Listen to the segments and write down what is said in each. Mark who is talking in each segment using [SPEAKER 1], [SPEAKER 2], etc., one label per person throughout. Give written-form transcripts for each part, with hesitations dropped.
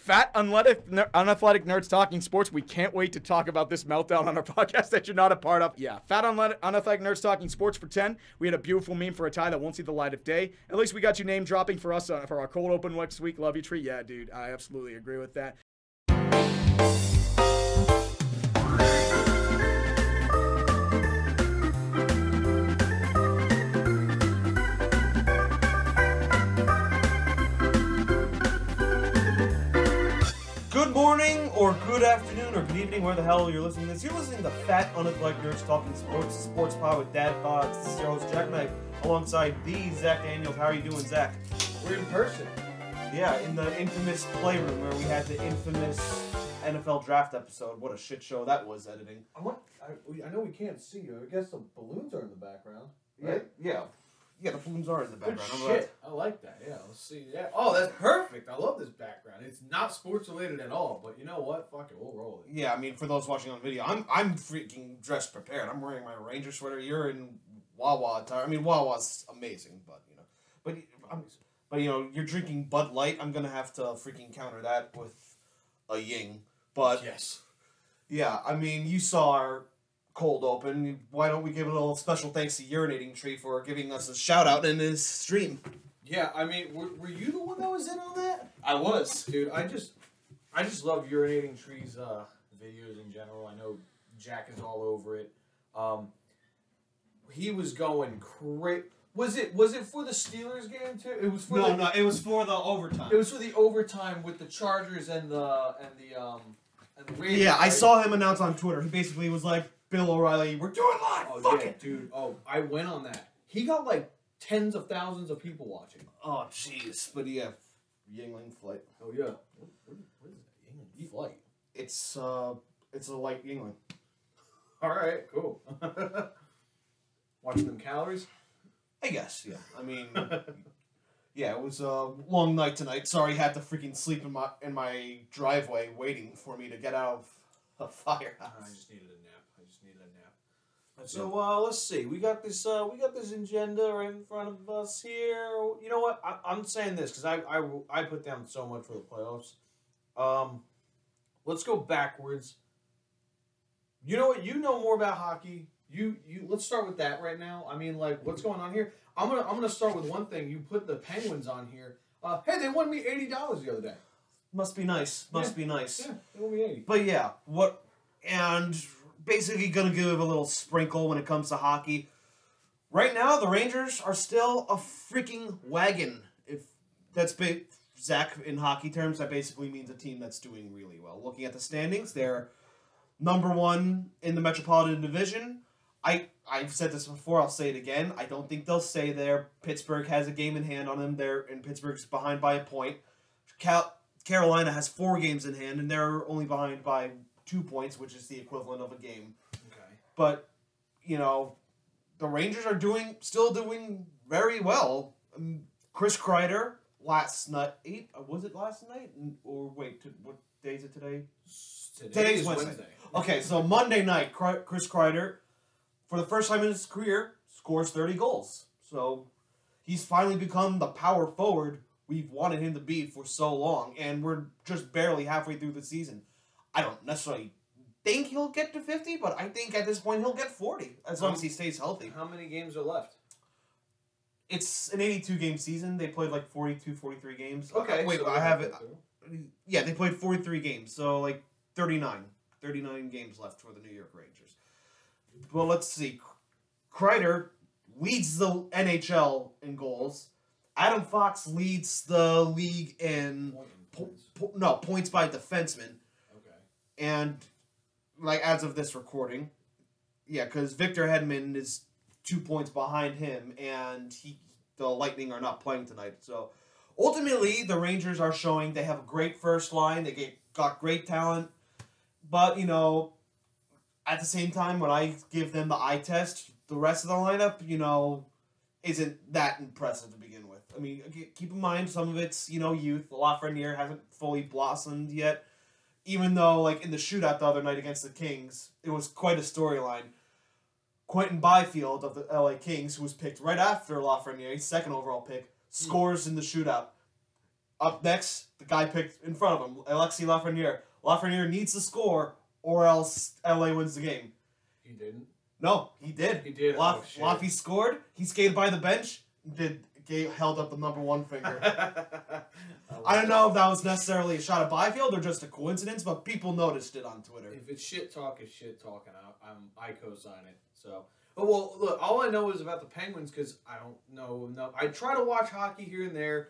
[SPEAKER 1] Fat, unathletic nerds talking sports. We can't wait to talk about this meltdown on our podcast that you're not a part of. Yeah, fat, unathletic nerds talking sports for 10. We had a beautiful meme for a tie that won't see the light of day. At least we got you name dropping for us for our cold open next week. Love you, Tree. Yeah, dude, I absolutely agree with that.
[SPEAKER 2] Good morning, or good afternoon, or good evening, where the hell you're listening to this. You're listening to Fat Unathletic Nerds Talking Sports, Sports Pod with Dad Thoughts. This is your host, JackKnife, alongside the Zach Danielz. How are you doing, Zach?
[SPEAKER 3] We're in person.
[SPEAKER 2] Yeah, in the infamous playroom where we had the infamous NFL draft episode. What a shit show that was, editing.
[SPEAKER 3] I know we can't see you. I guess the balloons are in the background, right?
[SPEAKER 2] Yeah, the balloons are in the background.
[SPEAKER 3] Good shit. I like that. Yeah, let's see. Yeah. Oh, that's perfect. I love this background. It's not sports related at all, but you know what? Fuck it, we'll roll it.
[SPEAKER 2] Yeah, I mean, for those watching on video, I'm freaking dressed prepared. I'm wearing my Ranger sweater. You're in Wawa attire. I mean, Wawa's amazing, but you know, but you know, you're drinking Bud Light. I'm gonna have to freaking counter that with a Ying. But
[SPEAKER 3] yes,
[SPEAKER 2] yeah, I mean, you saw our cold open. Why don't we give a little special thanks to UrinatingTree for giving us a shout out in his stream?
[SPEAKER 3] Yeah, I mean, were you the one that was in on that?
[SPEAKER 1] I was.
[SPEAKER 3] Dude, I just love UrinatingTree's videos in general. I know Jack is all over it. He was going crazy. Was it for the Steelers game too? It was for
[SPEAKER 2] No, it was for the overtime.
[SPEAKER 3] It was for the overtime with the Chargers and the Ravens.
[SPEAKER 2] Yeah, I
[SPEAKER 3] right?
[SPEAKER 2] saw him announce on Twitter. He basically was like, Bill O'Reilly, we're doing live.
[SPEAKER 3] Oh,
[SPEAKER 2] Fuck
[SPEAKER 3] yeah,
[SPEAKER 2] it,
[SPEAKER 3] dude. Oh, I went on that. He got like tens of thousands of people watching.
[SPEAKER 2] Oh, jeez. But yeah, Yingling flight.
[SPEAKER 3] Oh yeah. What is that Yingling flight?
[SPEAKER 2] It's a light Yingling.
[SPEAKER 3] All right, cool. Watching them calories.
[SPEAKER 2] I guess, yeah. I mean, yeah, it was a long night tonight. Sorry, had to freaking sleep in my driveway waiting for me to get out of a firehouse.
[SPEAKER 3] I just needed a nap. So let's see. We got this agenda right in front of us here. You know what? I'm saying this because I put down so much for the playoffs. Let's go backwards. You know what? You know more about hockey. You let's start with that right now. I mean, like, what's going on here? I'm gonna start with one thing. You put the Penguins on here. Hey, they won me $80 the other day.
[SPEAKER 2] Must be nice. Must be nice.
[SPEAKER 3] Yeah, they won me $80.
[SPEAKER 2] But yeah, and basically gonna give a little sprinkle when it comes to hockey. Right now, the Rangers are still a freaking wagon. If that's Zach in hockey terms, that basically means a team that's doing really well. Looking at the standings, they're number 1 in the Metropolitan Division. I've said this before, I'll say it again. I don't think they'll stay there. Pittsburgh has a game in hand on them. Pittsburgh's behind by a point. Carolina has 4 games in hand, and they're only behind by 2 points, which is the equivalent of a game.
[SPEAKER 3] Okay.
[SPEAKER 2] But, you know, the Rangers are still doing very well. Chris Kreider, last night, was it last night? Or wait, what day is it today? Today's Wednesday. Okay, so Monday night, Chris Kreider, for the first time in his career, scores 30 goals. So he's finally become the power forward we've wanted him to be for so long, and we're just barely halfway through the season. I don't necessarily think he'll get to 50, but I think at this point he'll get 40, as long as he stays healthy.
[SPEAKER 3] How many games are left?
[SPEAKER 2] It's an 82-game season. They played like 42, 43 games.
[SPEAKER 3] Okay.
[SPEAKER 2] Wait,
[SPEAKER 3] so
[SPEAKER 2] I have it. Yeah, they played 43 games, so like 39 games left for the New York Rangers. Well, let's see. Kreider leads the NHL in goals. Adam Fox leads the league in points by defenseman.
[SPEAKER 3] Okay.
[SPEAKER 2] And like as of this recording, yeah, because Victor Hedman is 2 points behind him, and the Lightning are not playing tonight. So ultimately, the Rangers are showing they have a great first line. They got great talent, but you know, at the same time, when I give them the eye test, the rest of the lineup, you know, isn't that impressive to begin with. I mean, keep in mind, some of it's, you know, youth. Lafreniere hasn't fully blossomed yet. Even though, like, in the shootout the other night against the Kings, it was quite a storyline. Quentin Byfield of the LA Kings, who was picked right after Lafreniere, second overall pick, scores in the shootout. Up next, the guy picked in front of him, Alexis Lafreniere. Lafreniere needs to score, or else LA wins the game.
[SPEAKER 3] He didn't.
[SPEAKER 2] No, he did.
[SPEAKER 3] He did.
[SPEAKER 2] Laffy scored. He skated by the bench. Held up the number 1 finger. I don't know if that was necessarily a shot at Byfield or just a coincidence, but people noticed it on Twitter.
[SPEAKER 3] If it's shit talk, it's shit talk, and I co-sign it. So, well, look, all I know is about the Penguins because I don't know enough. I try to watch hockey here and there.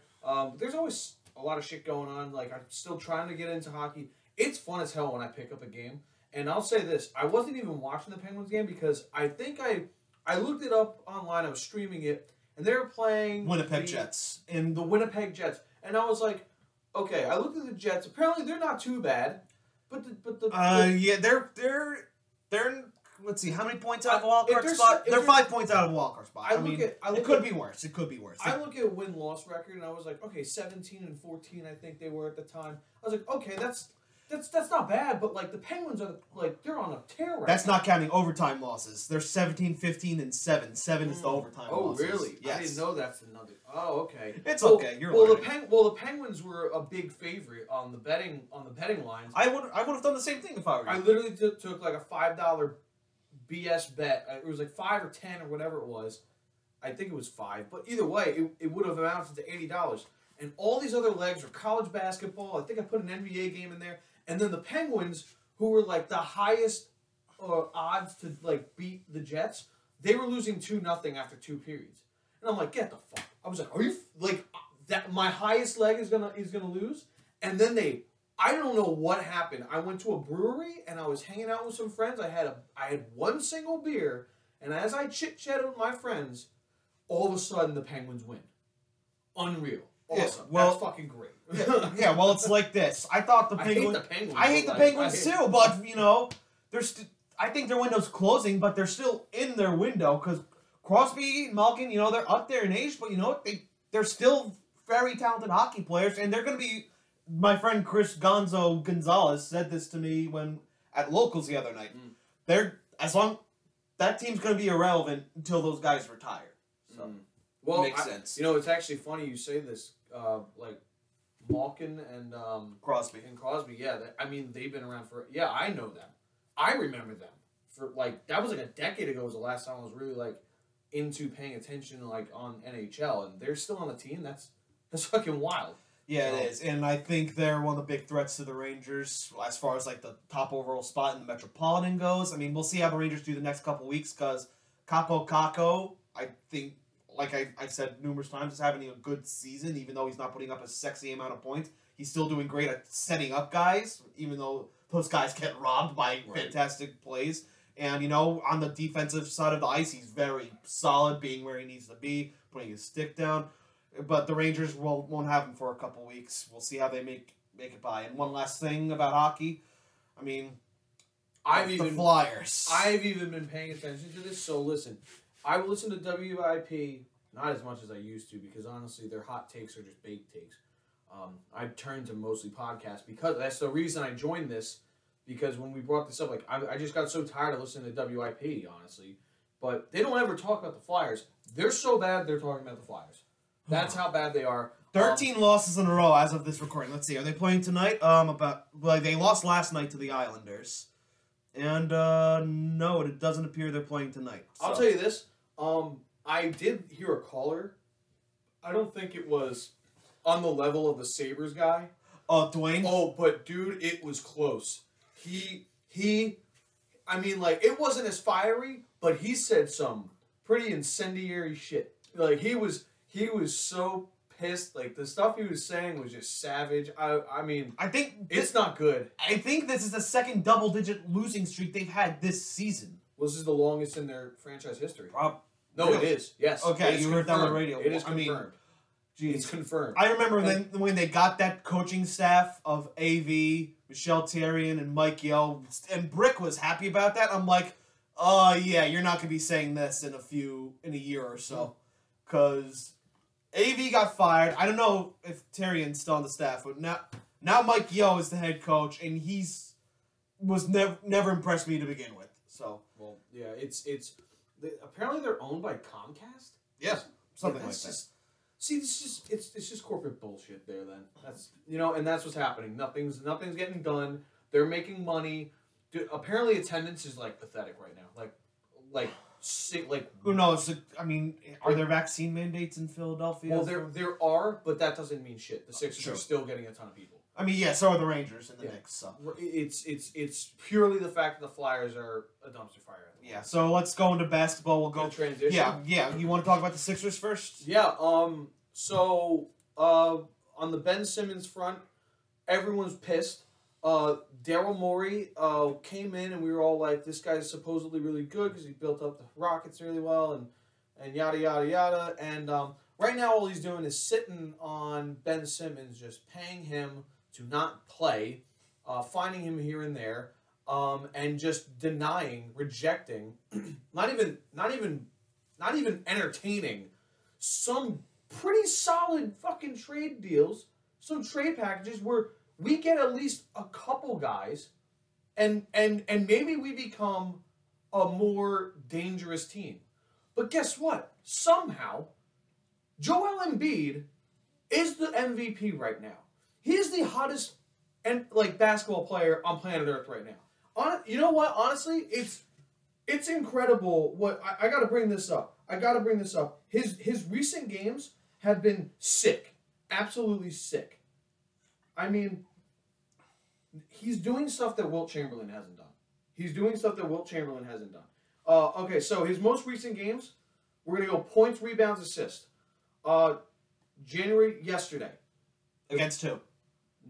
[SPEAKER 3] There's always a lot of shit going on. Like, I'm still trying to get into hockey. It's fun as hell when I pick up a game. And I'll say this, I wasn't even watching the Penguins game because I think I looked it up online, I was streaming it, and they were playing
[SPEAKER 2] Winnipeg Jets.
[SPEAKER 3] The Winnipeg Jets. And I was like, okay, I looked at the Jets. Apparently they're not too bad.
[SPEAKER 2] Yeah, they're let's see, how many points out of a wild card spot? They're 5 points out of a wild card spot. It could be worse. It could be worse.
[SPEAKER 3] I look at win-loss record and I was like, okay, 17-14 I think they were at the time. I was like, okay, that's not bad, but like the Penguins are they're on a tear right
[SPEAKER 2] That's
[SPEAKER 3] now.
[SPEAKER 2] not counting overtime losses. They're 17-15-7. 7 is the overtime losses.
[SPEAKER 3] Oh, really?
[SPEAKER 2] Yes.
[SPEAKER 3] I didn't know that's another. Oh, okay.
[SPEAKER 2] It's okay. You're learning.
[SPEAKER 3] The Penguins were a big favorite on the betting lines.
[SPEAKER 2] I would have done the same thing if I were you.
[SPEAKER 3] I literally took like a $5 BS bet. It was like 5 or 10 or whatever it was. I think it was 5, but either way, it would have amounted to $80. And all these other legs were college basketball. I think I put an NBA game in there. And then the Penguins, who were like the highest odds to like beat the Jets, they were losing 2-0 after 2 periods. And I'm like, get the fuck. I was like, are you like that? My highest leg is gonna lose. And then I don't know what happened. I went to a brewery and I was hanging out with some friends. I had one single beer, and as I chit chatted with my friends, all of a sudden the Penguins win. Unreal. Awesome.
[SPEAKER 2] Yeah,
[SPEAKER 3] that's fucking great.
[SPEAKER 2] Yeah, well, it's like this. I thought the Penguins. I hate the Penguins too, but I think their window's closing, but they're still in their window because Crosby, Malkin, they're up there in age, but they're still very talented hockey players, and they're going to be. My friend Chris Gonzalez said this to me when at locals the other night. That team's going to be irrelevant until those guys retire. So.
[SPEAKER 3] Well,
[SPEAKER 2] makes sense.
[SPEAKER 3] It's actually funny you say this. Like Malkin and
[SPEAKER 2] Crosby.
[SPEAKER 3] Yeah, they've been around for. Yeah, I know them. I remember them for that was like a decade ago. Was the last time I was really into paying attention on NHL, and they're still on the team. That's fucking wild.
[SPEAKER 2] Yeah, it is, and I think they're one of the big threats to the Rangers as far as the top overall spot in the Metropolitan goes. I mean, we'll see how the Rangers do the next couple weeks because Capo Caco, I think. Like I said numerous times, is having a good season, even though he's not putting up a sexy amount of points. He's still doing great at setting up guys, even though those guys get robbed by fantastic plays. And, on the defensive side of the ice, he's very solid, being where he needs to be, putting his stick down. But the Rangers won't have him for a couple weeks. We'll see how they make it by. And one last thing about hockey, the Flyers.
[SPEAKER 3] I've even been paying attention to this, so listen. I will listen to WIP, not as much as I used to, because honestly, their hot takes are just baked takes. I've turned to mostly podcasts because that's the reason I joined this. Because when we brought this up, I just got so tired of listening to WIP, honestly. But they don't ever talk about the Flyers. They're so bad, they're talking about the Flyers. That's how bad they are.
[SPEAKER 2] 13 losses in a row as of this recording. Let's see. Are they playing tonight? They lost last night to the Islanders. And no, it doesn't appear they're playing tonight. So.
[SPEAKER 3] I'll tell you this. I did hear a caller. I don't think it was on the level of the Sabres guy.
[SPEAKER 2] Oh, Dwayne?
[SPEAKER 3] Oh, but dude, it was close. It wasn't as fiery, but he said some pretty incendiary shit. He was so pissed. The stuff he was saying was just savage. I think it's not good.
[SPEAKER 2] I think this is the second double-digit losing streak they've had this season.
[SPEAKER 3] Well, this is the longest in their franchise history. No,
[SPEAKER 2] really?
[SPEAKER 3] It is. Yes.
[SPEAKER 2] Okay, you heard that on the radio.
[SPEAKER 3] It is confirmed. It's confirmed.
[SPEAKER 2] I remember when they got that coaching staff of AV, Michelle Therrien, and Mike Yeo, and Brick was happy about that. I'm like, oh yeah, you're not gonna be saying this in a year or so, because AV got fired. I don't know if Therrien's still on the staff, but now Mike Yeo is the head coach, and was never impressed me to begin with. So
[SPEAKER 3] it's apparently they're owned by Comcast.
[SPEAKER 2] Yeah, something like that.
[SPEAKER 3] See, it's just corporate bullshit there. Then that's and that's what's happening. Nothing's getting done. They're making money. Dude, apparently attendance is like pathetic right now. Like
[SPEAKER 2] who knows? I mean, are there vaccine mandates in Philadelphia?
[SPEAKER 3] Well, there are, but that doesn't mean shit. The Sixers are still getting a ton of people.
[SPEAKER 2] I mean, yeah, so are the Rangers and the Knicks. So
[SPEAKER 3] it's purely the fact that the Flyers are a dumpster fire.
[SPEAKER 2] Yeah. So let's go into basketball. We'll go
[SPEAKER 3] transition.
[SPEAKER 2] Yeah. You want to talk about the Sixers first?
[SPEAKER 3] Yeah. So on the Ben Simmons front, everyone's pissed. Daryl Morey came in and we were all like, this guy's supposedly really good because he built up the Rockets really well and yada yada yada. And right now all he's doing is sitting on Ben Simmons, just paying him to not play, finding him here and there, and just denying, rejecting, not even entertaining some pretty solid fucking trade deals, some trade packages where we get at least a couple guys, and maybe we become a more dangerous team. But guess what? Somehow, Joel Embiid is the MVP right now. He is the hottest basketball player on planet Earth right now. You know what? Honestly, it's incredible. What I got to bring this up. His recent games have been sick, absolutely sick. I mean, he's doing stuff that Wilt Chamberlain hasn't done. Okay, so his most recent games, we're going to go points, rebounds, assists. Yesterday.
[SPEAKER 2] Against who?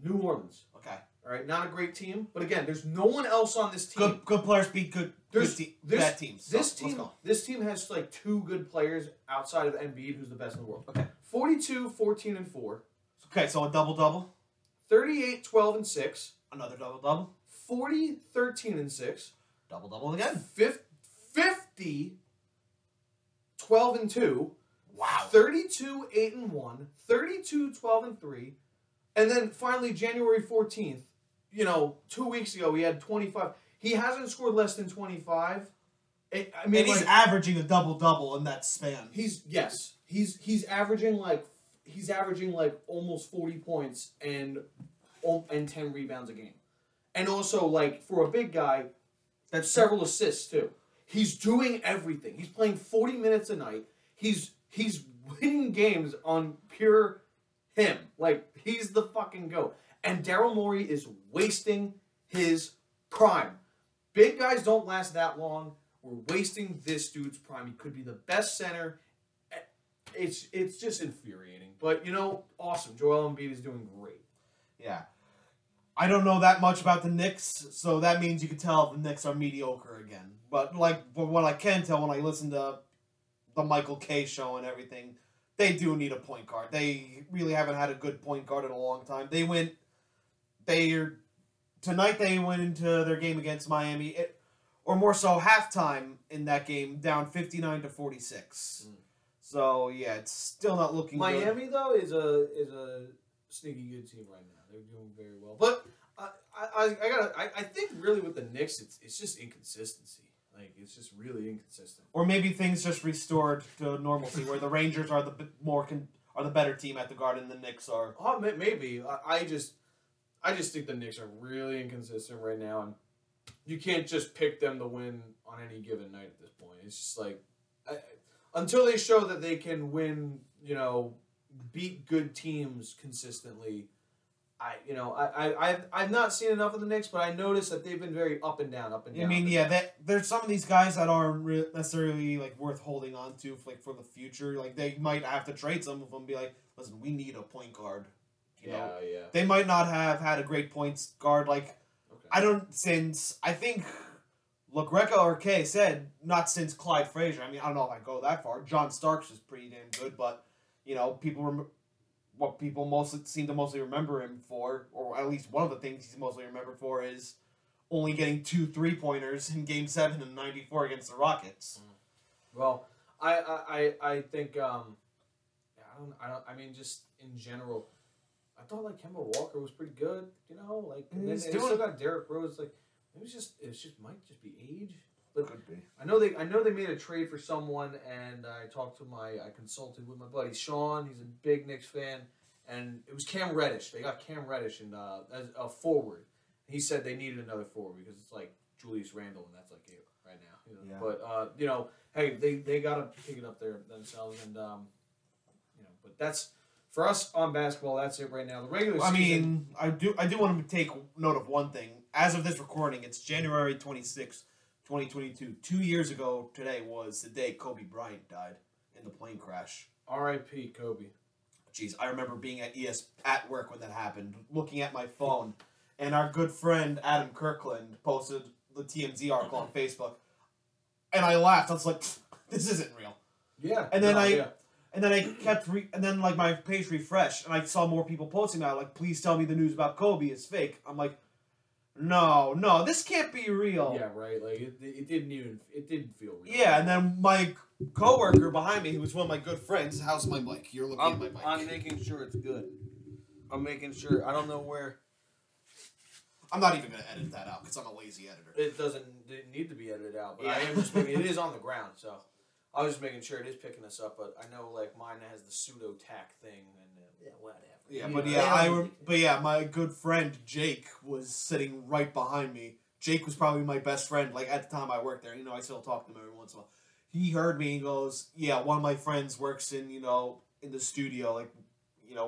[SPEAKER 3] New Orleans.
[SPEAKER 2] Okay.
[SPEAKER 3] All right, not a great team, but again, there's no one else on this team.
[SPEAKER 2] Good players beat bad teams.
[SPEAKER 3] So this team has like two good players outside of Embiid, who's the best in the world.
[SPEAKER 2] Okay.
[SPEAKER 3] 42, 14, and 4.
[SPEAKER 2] Okay, so a double-double.
[SPEAKER 3] 38, 12, and 6.
[SPEAKER 2] Another double-double.
[SPEAKER 3] 40, 13, and 6.
[SPEAKER 2] Double-double again.
[SPEAKER 3] 50, 12, and 2.
[SPEAKER 2] Wow.
[SPEAKER 3] 32, 8, and 1. 32, 12, and 3. And then finally, January 14th, 2 weeks ago, he had 25. He hasn't scored less than 25.
[SPEAKER 2] He's averaging a double-double in that span.
[SPEAKER 3] He's averaging almost 40 points and 10 rebounds a game. And also, for a big guy, that's several assists, too. He's doing everything. He's playing 40 minutes a night. He's winning games on pure him. He's the fucking GOAT. And Daryl Morey is wasting his prime. Big guys don't last that long. We're wasting this dude's prime. He could be the best center. It's just infuriating. But, awesome. Joel Embiid is doing great.
[SPEAKER 2] Yeah. I don't know that much about the Knicks, so that means you can tell the Knicks are mediocre again. But what I can tell when I listen to the Michael K show and everything, they do need a point guard. They really haven't had a good point guard in a long time. Tonight they went into their game against Miami, or more so halftime in that game, down 59-46. So yeah, it's still not looking good.
[SPEAKER 3] Miami though is a sneaky good team right now. They're doing very well. But I think really with the Knicks, it's just inconsistency. It's just really inconsistent.
[SPEAKER 2] Or maybe things just restored to normalcy, where the Rangers are the better team at the Garden, and the Knicks are.
[SPEAKER 3] Oh, maybe. I just think the Knicks are really inconsistent right now, and you can't just pick them to win on any given night at this point. It's just until they show that they can win, beat good teams consistently. I've not seen enough of the Knicks, but I noticed that they've been very up and down.
[SPEAKER 2] I mean, there's some of these guys that aren't necessarily worth holding on to for the future. They might have to trade some of them. And be like, listen, we need a point guard. You know? They might not have had a great points guard. I think LaGreca or Kay said not since Clyde Frazier. I mean, I don't know if I go that far. John Starks is pretty damn good, but what people mostly remember him for, or at least one of the things he's mostly remembered for, is only getting 2 3-pointers in Game 7 in '94 against the Rockets.
[SPEAKER 3] Well, I think I mean, just in general, I thought Kemba Walker was pretty good. And then they still got Derrick Rose. Maybe it might just be age. But
[SPEAKER 2] Could be.
[SPEAKER 3] I know they made a trade for someone, and I consulted with my buddy Sean. He's a big Knicks fan, and it was Cam Reddish. They got Cam Reddish as a forward. He said they needed another forward because it's like Julius Randle, and that's like it right now. You know?
[SPEAKER 2] Yeah.
[SPEAKER 3] But hey, they gotta pick it up themselves, and but that's for us on basketball. That's it right now. The regular season.
[SPEAKER 2] I do want to take note of one thing. As of this recording, it's January 26th, 2022. 2 years ago today was the day Kobe Bryant died in the plane crash.
[SPEAKER 3] R.I.P. Kobe.
[SPEAKER 2] Jeez, I remember being at work when that happened, looking at my phone, and our good friend Adam Kirkland posted the TMZ article on Facebook, and I laughed. I was like, "This isn't real."
[SPEAKER 3] Yeah.
[SPEAKER 2] And then and then like my page refreshed, and I saw more people posting about it, like, "Please tell me the news about Kobe is fake." I'm like, no, this can't be real.
[SPEAKER 3] Yeah, right. Like it didn't feel real.
[SPEAKER 2] Yeah, and then my coworker behind me, who was one of my good friends, how's my mic? You're looking at my mic.
[SPEAKER 3] I'm making sure it's good. I'm making sure. I don't know where.
[SPEAKER 2] I'm not even gonna edit that out because I'm a lazy editor.
[SPEAKER 3] It didn't need to be edited out, but I am just making, it is on the ground, so I was just making sure it is picking us up. But I know like mine has the pseudo tack thing, and whatever.
[SPEAKER 2] Yeah, my good friend Jake was sitting right behind me. Jake was probably my best friend. Like at the time I worked there, I still talk to him every once in a while. He heard me and goes, "Yeah, one of my friends works in in the studio, like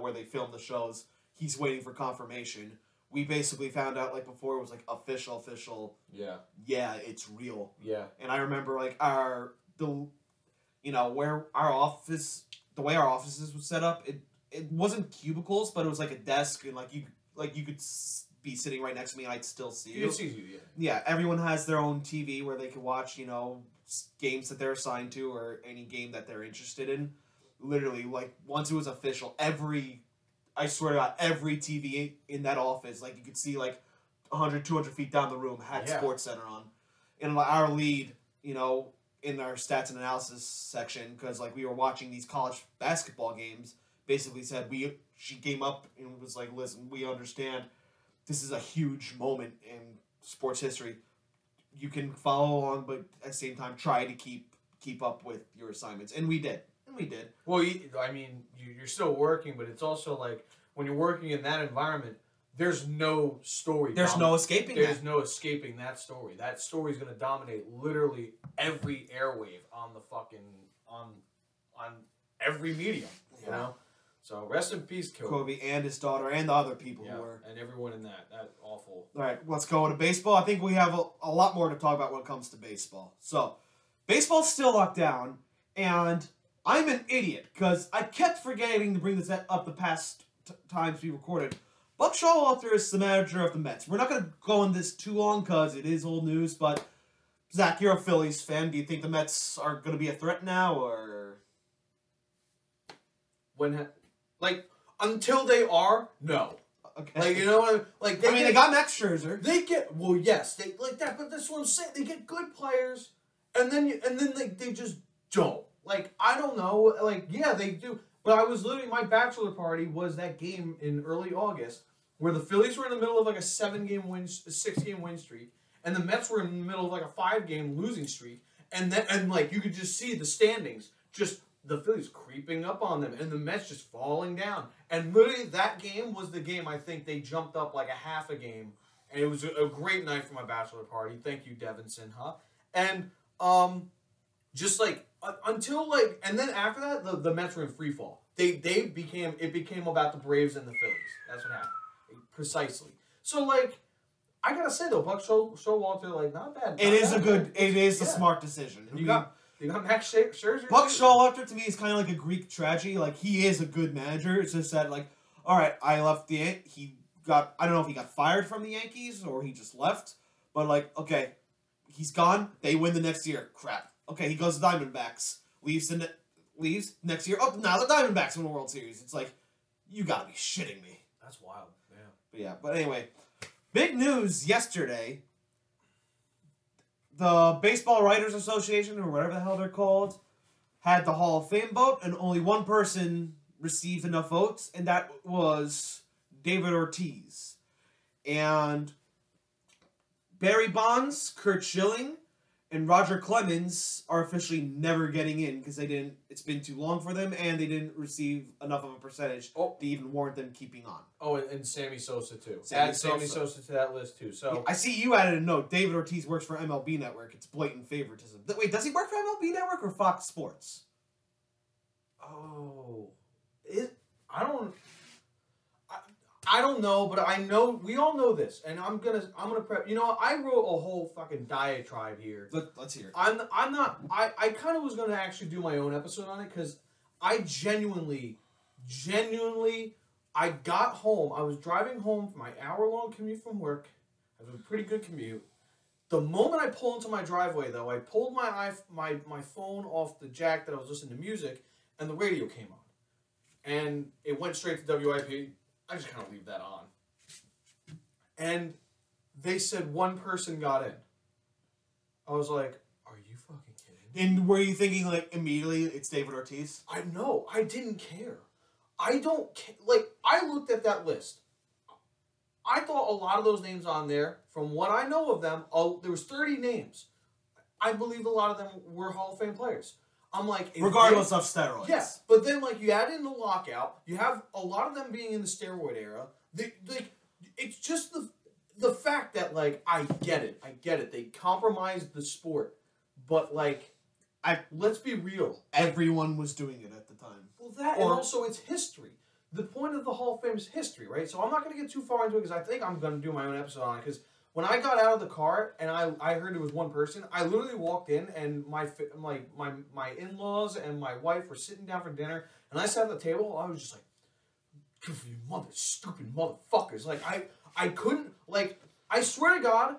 [SPEAKER 2] where they film the shows. He's waiting for confirmation." We basically found out like before it was like official.
[SPEAKER 3] Yeah.
[SPEAKER 2] Yeah, it's real.
[SPEAKER 3] Yeah.
[SPEAKER 2] And I remember like where our office, the way our offices was set up, it wasn't cubicles, but it was like a desk, and you could be sitting right next to me, and I'd still see you.
[SPEAKER 3] See you, yeah.
[SPEAKER 2] Yeah, everyone has their own TV where they can watch, games that they're assigned to or any game that they're interested in. Literally, like once it was official, I swear to God, every TV in that office, like you could see like 100, 200 feet down the room had Sports Center on. And like, our lead, in our stats and analysis section, because like we were watching these college basketball games, basically said she came up and was like, "Listen, we understand this is a huge moment in sports history. You can follow along, but at the same time try to keep up with your assignments." And we did.
[SPEAKER 3] Well, I mean, you're still working, but it's also like when you're working in that environment, there's no story.
[SPEAKER 2] There's no escaping
[SPEAKER 3] that story. That story is going to dominate literally every airwave on the fucking on every medium. You know. So rest in peace,
[SPEAKER 2] Kobe and his daughter and the other people who were
[SPEAKER 3] and everyone in that awful.
[SPEAKER 2] All right, let's go to baseball. I think we have a lot more to talk about when it comes to baseball. So, baseball's still locked down, and I'm an idiot because I kept forgetting to bring this up the past times we recorded. Buck Showalter is the manager of the Mets. We're not going to go on this too long because it is old news, but Zach, you're a Phillies fan. Do you think the Mets are going to be a threat now, or
[SPEAKER 3] until they are, no.
[SPEAKER 2] Okay.
[SPEAKER 3] Like
[SPEAKER 2] they got Max Scherzer.
[SPEAKER 3] They get they like that, but that's what I'm saying. They get good players, and then they just don't. Like I don't know. Like yeah, they do. But I was literally my bachelor party was that game in early August where the Phillies were in the middle of like a 6-game win streak, and the Mets were in the middle of like a 5-game losing streak, and like you could just see the standings just. The Phillies creeping up on them, and the Mets just falling down. And literally, that game was the game I think they jumped up like a half a game. And it was a great night for my bachelor party. Thank you, Devin Sinha. And just like until like, and then after that, the Mets were in free fall. It became about the Braves and the Phillies. That's what happened, precisely. So like, I gotta say though, Buck Showalter, like not bad.
[SPEAKER 2] It is a smart decision.
[SPEAKER 3] You got Max Scherzer.
[SPEAKER 2] Buck Showalter to me is kind of like a Greek tragedy. Like he is a good manager. It's just that like, all right, I left I don't know if he got fired from the Yankees or he just left, but like, okay, he's gone. They win the next year. Crap. Okay, he goes to Diamondbacks. Leaves next year. Oh, now the Diamondbacks win the World Series. It's like, you gotta be shitting me.
[SPEAKER 3] That's wild.
[SPEAKER 2] Yeah. But anyway, big news yesterday. The Baseball Writers Association, or whatever the hell they're called, had the Hall of Fame vote, and only one person received enough votes, and that was David Ortiz. And Barry Bonds, Curt Schilling, and Roger Clemens are officially never getting in because it's been too long for them, and they didn't receive enough of a percentage to even warrant them keeping on.
[SPEAKER 3] Oh, and Sammy Sosa too.
[SPEAKER 2] Sammy
[SPEAKER 3] Add Sammy Sosa to that list too. So
[SPEAKER 2] I see you added a note. David Ortiz works for MLB Network. It's blatant favoritism. Wait, does he work for MLB Network or Fox Sports?
[SPEAKER 3] Oh, I don't know, but I know we all know this, and I'm gonna prep. You know, I wrote a whole fucking diatribe here.
[SPEAKER 2] Let's hear it.
[SPEAKER 3] I'm not. I kind of was gonna actually do my own episode on it because I genuinely, I got home. I was driving home from my hour-long commute from work. It was a pretty good commute. The moment I pulled into my driveway, though, I pulled my phone off the jack that I was listening to music, and the radio came on, and it went straight to WIP. I just kind of leave that on. And they said one person got in. I was like, are you fucking kidding?
[SPEAKER 2] And were you thinking, like, immediately it's David Ortiz?
[SPEAKER 3] I know. I didn't care. I don't care. Like, I looked at that list. I thought a lot of those names on there, from what I know of them, there was 30 names. I believe a lot of them were Hall of Fame players. I'm like...
[SPEAKER 2] Regardless of steroids.
[SPEAKER 3] Yeah, but then, like, you add in the lockout, you have a lot of them being in the steroid era. It's just the fact that, like, I get it. They compromised the sport. But, like, let's be real.
[SPEAKER 2] Everyone was doing it at the time.
[SPEAKER 3] Well, and also it's history. The point of the Hall of Fame is history, right? So I'm not going to get too far into it because I think I'm going to do my own episode on it because... When I got out of the car and I heard it was one person, I literally walked in and my in-laws and my wife were sitting down for dinner, and I sat at the table. I was just like, "Good for you, stupid motherfuckers!" Like I couldn't, like, I swear to God,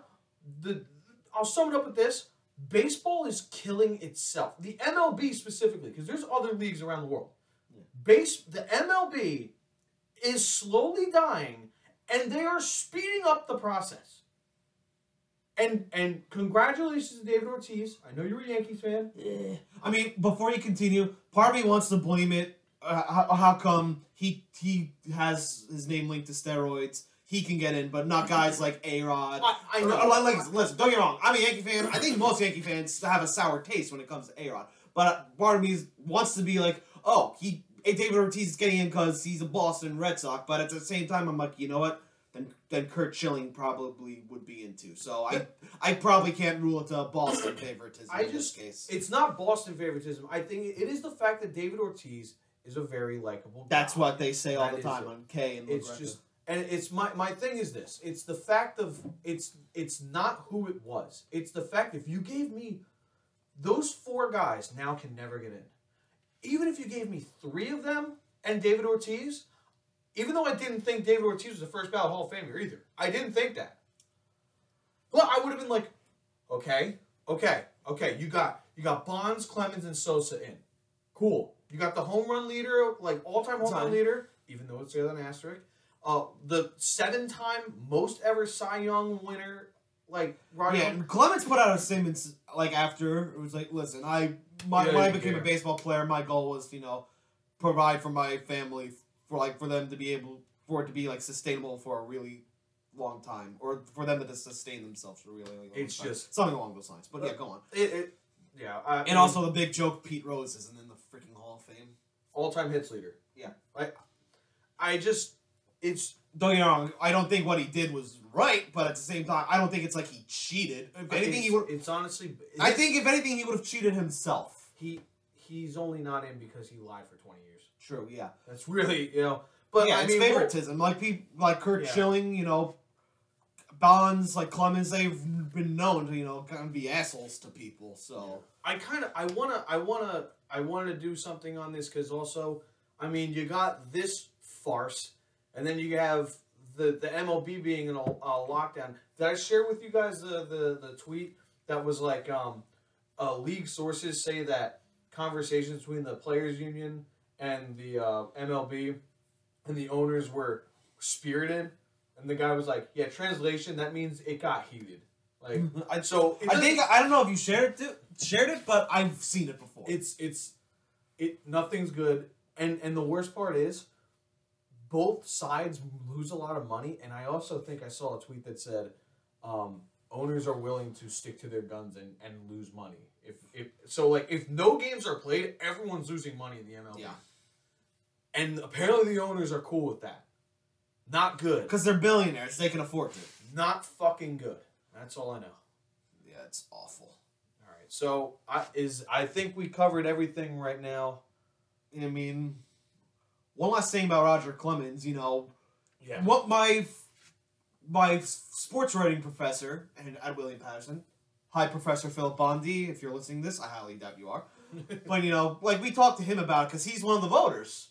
[SPEAKER 3] I'll sum it up with this: baseball is killing itself. The MLB specifically, because there's other leagues around the world. The MLB is slowly dying, and they are speeding up the process. And congratulations to David Ortiz. I know you're a Yankees fan.
[SPEAKER 2] I mean, before you continue, part of me wants to blame it. How come he has his name linked to steroids? He can get in, but not guys like A-Rod.
[SPEAKER 3] I know.
[SPEAKER 2] Listen, don't get me wrong. I'm a Yankee fan. I think most Yankee fans have a sour taste when it comes to A-Rod. But part of me wants to be like, oh, David Ortiz is getting in because he's a Boston Red Sox. But at the same time, I'm like, you know what? Then Kurt Schilling probably would be into. So I probably can't rule it to Boston favoritism in this case.
[SPEAKER 3] It's not Boston favoritism. I think it is the fact that David Ortiz is a very likable guy.
[SPEAKER 2] That's what they say all the time on K and
[SPEAKER 3] it's just, and it's my thing is this. It's the fact of it's not who it was. It's the fact if you gave me those 4 guys now can never get in. Even if you gave me 3 of them and David Ortiz. Even though I didn't think David Ortiz was the first ballot Hall of Famer either. I didn't think that. But I would have been like, okay. You got Bonds, Clemens, and Sosa in. Cool. You got the home run leader, like all-time home run leader, even though it's there an asterisk. The 7-time most ever Cy Young winner, like Roger.
[SPEAKER 2] Yeah, Clemens put out a statement like after it was like, listen, when I became a baseball player, my goal was provide for my family. For them to be for it to be like sustainable for a really long time, or for them to just sustain themselves for a really long time.
[SPEAKER 3] It's just
[SPEAKER 2] something along those lines. But yeah, go on.
[SPEAKER 3] And
[SPEAKER 2] also the big joke: Pete Rose isn't in the freaking Hall of Fame.
[SPEAKER 3] All-time hits leader.
[SPEAKER 2] Yeah,
[SPEAKER 3] it's.
[SPEAKER 2] Don't get me wrong. I don't think what he did was right, but at the same time, I don't think it's like he cheated. If anything, he would.
[SPEAKER 3] It's honestly.
[SPEAKER 2] I think if anything, he would have cheated himself.
[SPEAKER 3] He's only not in because he lied for 20 years.
[SPEAKER 2] True, yeah.
[SPEAKER 3] That's really, But
[SPEAKER 2] yeah, it's favoritism. Like people, like Kurt Schilling, Bonds, like Clemens, they've been known to, kind of be assholes to people. So
[SPEAKER 3] I wanna do something on this because also, you got this farce, and then you have the MLB being in a lockdown. Did I share with you guys the tweet that was like, league sources say that conversations between the players union and the MLB and the owners were spirited, and the guy was like, "Yeah, translation, that means it got heated." Like,
[SPEAKER 2] I don't know if you shared it, but I've seen it before.
[SPEAKER 3] Nothing's good, and the worst part is, both sides lose a lot of money, and I also think I saw a tweet that said, owners are willing to stick to their guns and lose money. If no games are played, everyone's losing money in the MLB.
[SPEAKER 2] Yeah.
[SPEAKER 3] And apparently the owners are cool with that. Not good.
[SPEAKER 2] Because they're billionaires. They can afford to.
[SPEAKER 3] Not fucking good. That's all I know.
[SPEAKER 2] Yeah, it's awful.
[SPEAKER 3] All right. So I think we covered everything right now.
[SPEAKER 2] I mean, one last thing about Roger Clemens.
[SPEAKER 3] Yeah.
[SPEAKER 2] What my sports writing professor at William Patterson, hi Professor Philip Bondi, if you're listening to this, I highly doubt you are. But we talked to him about it because he's one of the voters.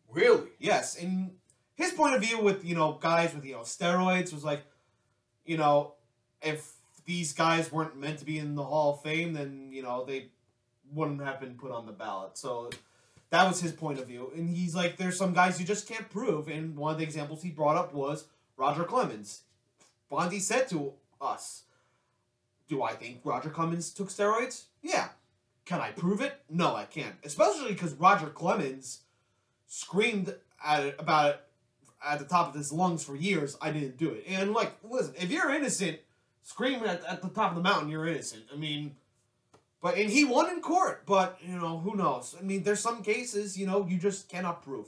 [SPEAKER 3] Really?
[SPEAKER 2] Yes, and his point of view with guys with steroids was like, if these guys weren't meant to be in the Hall of Fame, then they wouldn't have been put on the ballot. So that was his point of view, and he's like, there's some guys you just can't prove, and one of the examples he brought up was Roger Clemens. Bondi said to us, do I think Roger Clemens took steroids? Yeah. Can I prove it? No, I can't. Especially because Roger Clemens screamed about it at the top of his lungs for years, I didn't do it. And, listen, if you're innocent, screaming at the top of the mountain, you're innocent. I mean, and he won in court, but, who knows? I mean, there's some cases, you just cannot prove.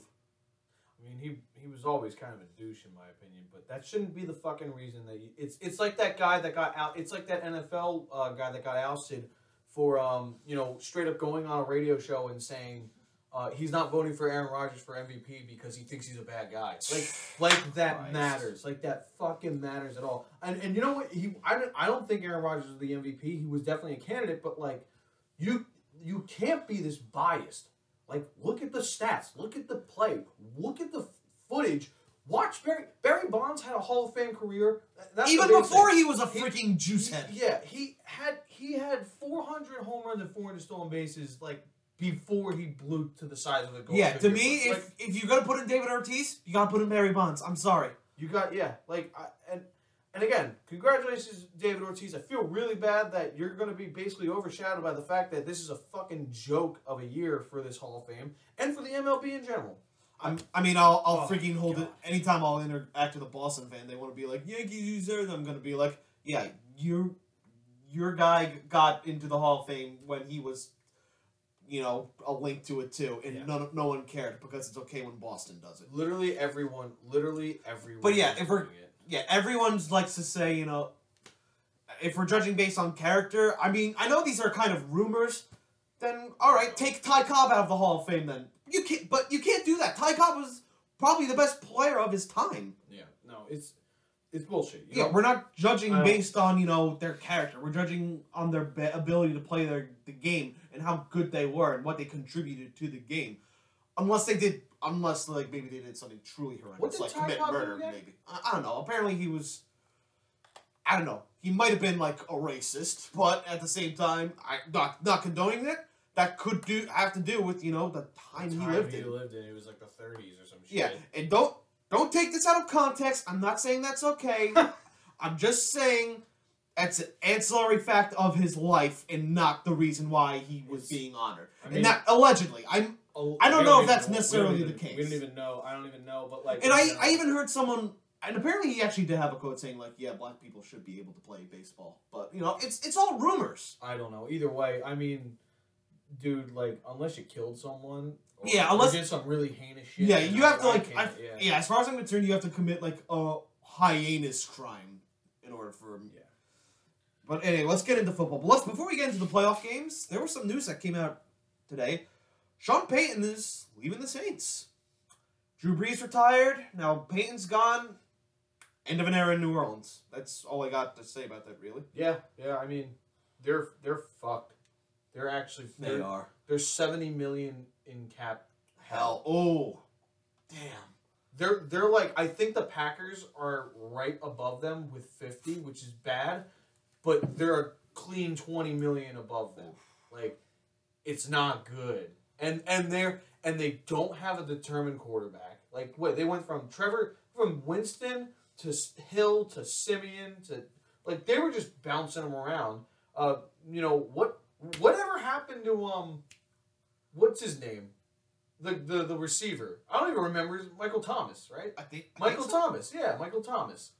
[SPEAKER 3] I mean, he was always kind of a douche, in my opinion, but that shouldn't be the fucking reason that it's like that guy that got out. It's like that NFL guy that got ousted for straight up going on a radio show and saying he's not voting for Aaron Rodgers for MVP because he thinks he's a bad guy. Like that
[SPEAKER 2] Christ.
[SPEAKER 3] Matters. Like that fucking matters at all. And you know what? I don't think Aaron Rodgers was the MVP. He was definitely a candidate, but you can't be this biased. Look at the stats. Look at the play. Look at the footage. Watch Barry Bonds had a Hall of Fame career. That's
[SPEAKER 2] even before he was a freaking juice head.
[SPEAKER 3] Yeah, he had 400 home runs and 400 stolen bases before he blew to the size of the goal.
[SPEAKER 2] Yeah, to me, if you're gonna put in David Ortiz, you gotta put in Barry Bonds. I'm sorry.
[SPEAKER 3] You got and again, congratulations, David Ortiz. I feel really bad that you're going to be basically overshadowed by the fact that this is a fucking joke of a year for this Hall of Fame and for the MLB in general.
[SPEAKER 2] I'll freaking hold it anytime I'll interact with a Boston fan. They want to be like, Yankees there, I'm gonna be like, yeah, your guy got into the Hall of Fame when he was, a link to it too, and no one cared because it's okay when Boston does it.
[SPEAKER 3] Literally everyone.
[SPEAKER 2] But yeah, everyone likes to say, if we're judging based on character, I mean, I know these are kind of rumors. Then all right, take Ty Cobb out of the Hall of Fame. Then you can't do that. Ty Cobb was probably the best player of his time.
[SPEAKER 3] Yeah, no, it's bullshit.
[SPEAKER 2] We're not judging based on their character. We're judging on their ability to play the game and how good they were and what they contributed to the game. Unless maybe they did something truly horrendous, like commit murder. Maybe I don't know. Apparently he was. I don't know. He might have been a racist, but at the same time, not condoning it. That could have to do with the time he lived in.
[SPEAKER 3] It was like the 30s or some shit.
[SPEAKER 2] Yeah, and don't take this out of context. I'm not saying that's okay. I'm just saying that's an ancillary fact of his life and not the reason why he was being honored. And that allegedly, I don't know if that's necessarily the case.
[SPEAKER 3] We don't even know. I don't even know, but
[SPEAKER 2] And I even heard someone, and apparently he actually did have a quote saying yeah, black people should be able to play baseball, but it's all rumors.
[SPEAKER 3] I don't know. Either way, I mean, dude, unless you killed someone,
[SPEAKER 2] unless
[SPEAKER 3] you did some really heinous shit.
[SPEAKER 2] Yeah, you have to as far as I'm concerned, you have to commit a heinous crime in order for him. Yeah. But anyway, let's get into football. But before we get into the playoff games, there was some news that came out today. Sean Payton is leaving the Saints. Drew Brees retired. Now Payton's gone. End of an era in New Orleans. That's all I got to say about that, really.
[SPEAKER 3] Yeah. I mean, they're fucked. They're actually
[SPEAKER 2] they are.
[SPEAKER 3] There's $70 million in cap.
[SPEAKER 2] Hell. Oh. Damn.
[SPEAKER 3] They're I think the Packers are right above them with 50, which is bad, but they're a clean 20 million above them. It's not good. And they don't have a determined quarterback. They went from Winston to Hill to Simeon to they were just bouncing them around. Whatever happened to what's his name? The receiver. I don't even remember. Michael Thomas, right?
[SPEAKER 2] I think
[SPEAKER 3] Michael
[SPEAKER 2] so.
[SPEAKER 3] Thomas. Yeah, Michael Thomas.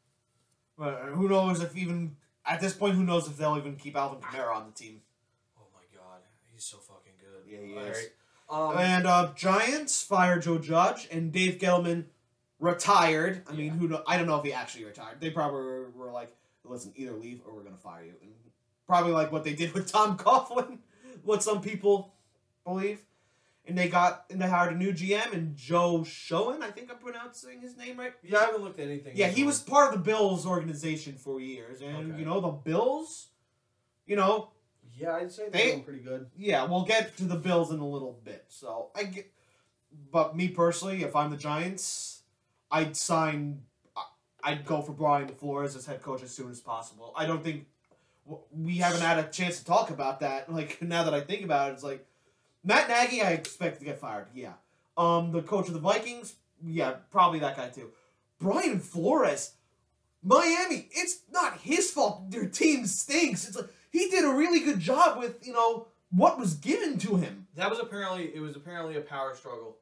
[SPEAKER 2] But who knows if even at this point, who knows if they'll even keep Alvin Kamara on the team.
[SPEAKER 3] Oh my God, he's so fucking good.
[SPEAKER 2] Yeah, he
[SPEAKER 3] All
[SPEAKER 2] is.
[SPEAKER 3] right.
[SPEAKER 2] And Giants fired Joe Judge, and Dave Gettleman retired. I mean, who? I don't know if he actually retired. They probably were like, listen, either leave or we're going to fire you. And probably like what they did with Tom Coughlin, what some people believe. And they hired a new GM, and Joe Schoen, I think I'm pronouncing his name right.
[SPEAKER 3] Yeah, I haven't looked at anything.
[SPEAKER 2] Yeah, he was part of the Bills organization for years. And, the Bills,
[SPEAKER 3] Yeah, I'd say they're doing pretty good.
[SPEAKER 2] Yeah, we'll get to the Bills in a little bit. So, but me personally, if I'm the Giants, I'd go for Brian Flores as head coach as soon as possible. I don't think, we haven't had a chance to talk about that. Like, now that I think about it, it's like, Matt Nagy, I expect to get fired. Yeah. The coach of the Vikings, yeah, probably that guy too. Brian Flores, Miami, it's not his fault their team stinks. It's like he did a really good job with, what was given to him.
[SPEAKER 3] It was apparently a power struggle.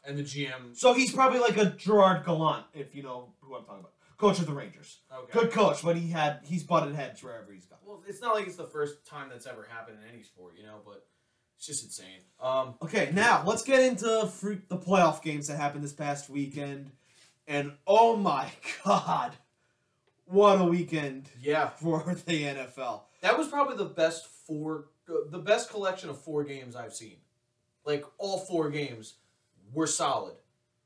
[SPEAKER 3] And the GM.
[SPEAKER 2] So he's probably like a Gerard Gallant, if you know who I'm talking about. Coach of the Rangers.
[SPEAKER 3] Okay.
[SPEAKER 2] Good coach, but he's butted heads wherever he's gone.
[SPEAKER 3] Well, it's not like it's the first time that's ever happened in any sport, but it's just insane.
[SPEAKER 2] Okay, now let's get into the playoff games that happened this past weekend. And oh my God, what a weekend!
[SPEAKER 3] Yeah,
[SPEAKER 2] for the NFL.
[SPEAKER 3] That was probably the best collection of 4 games I've seen. Like all 4 games were solid.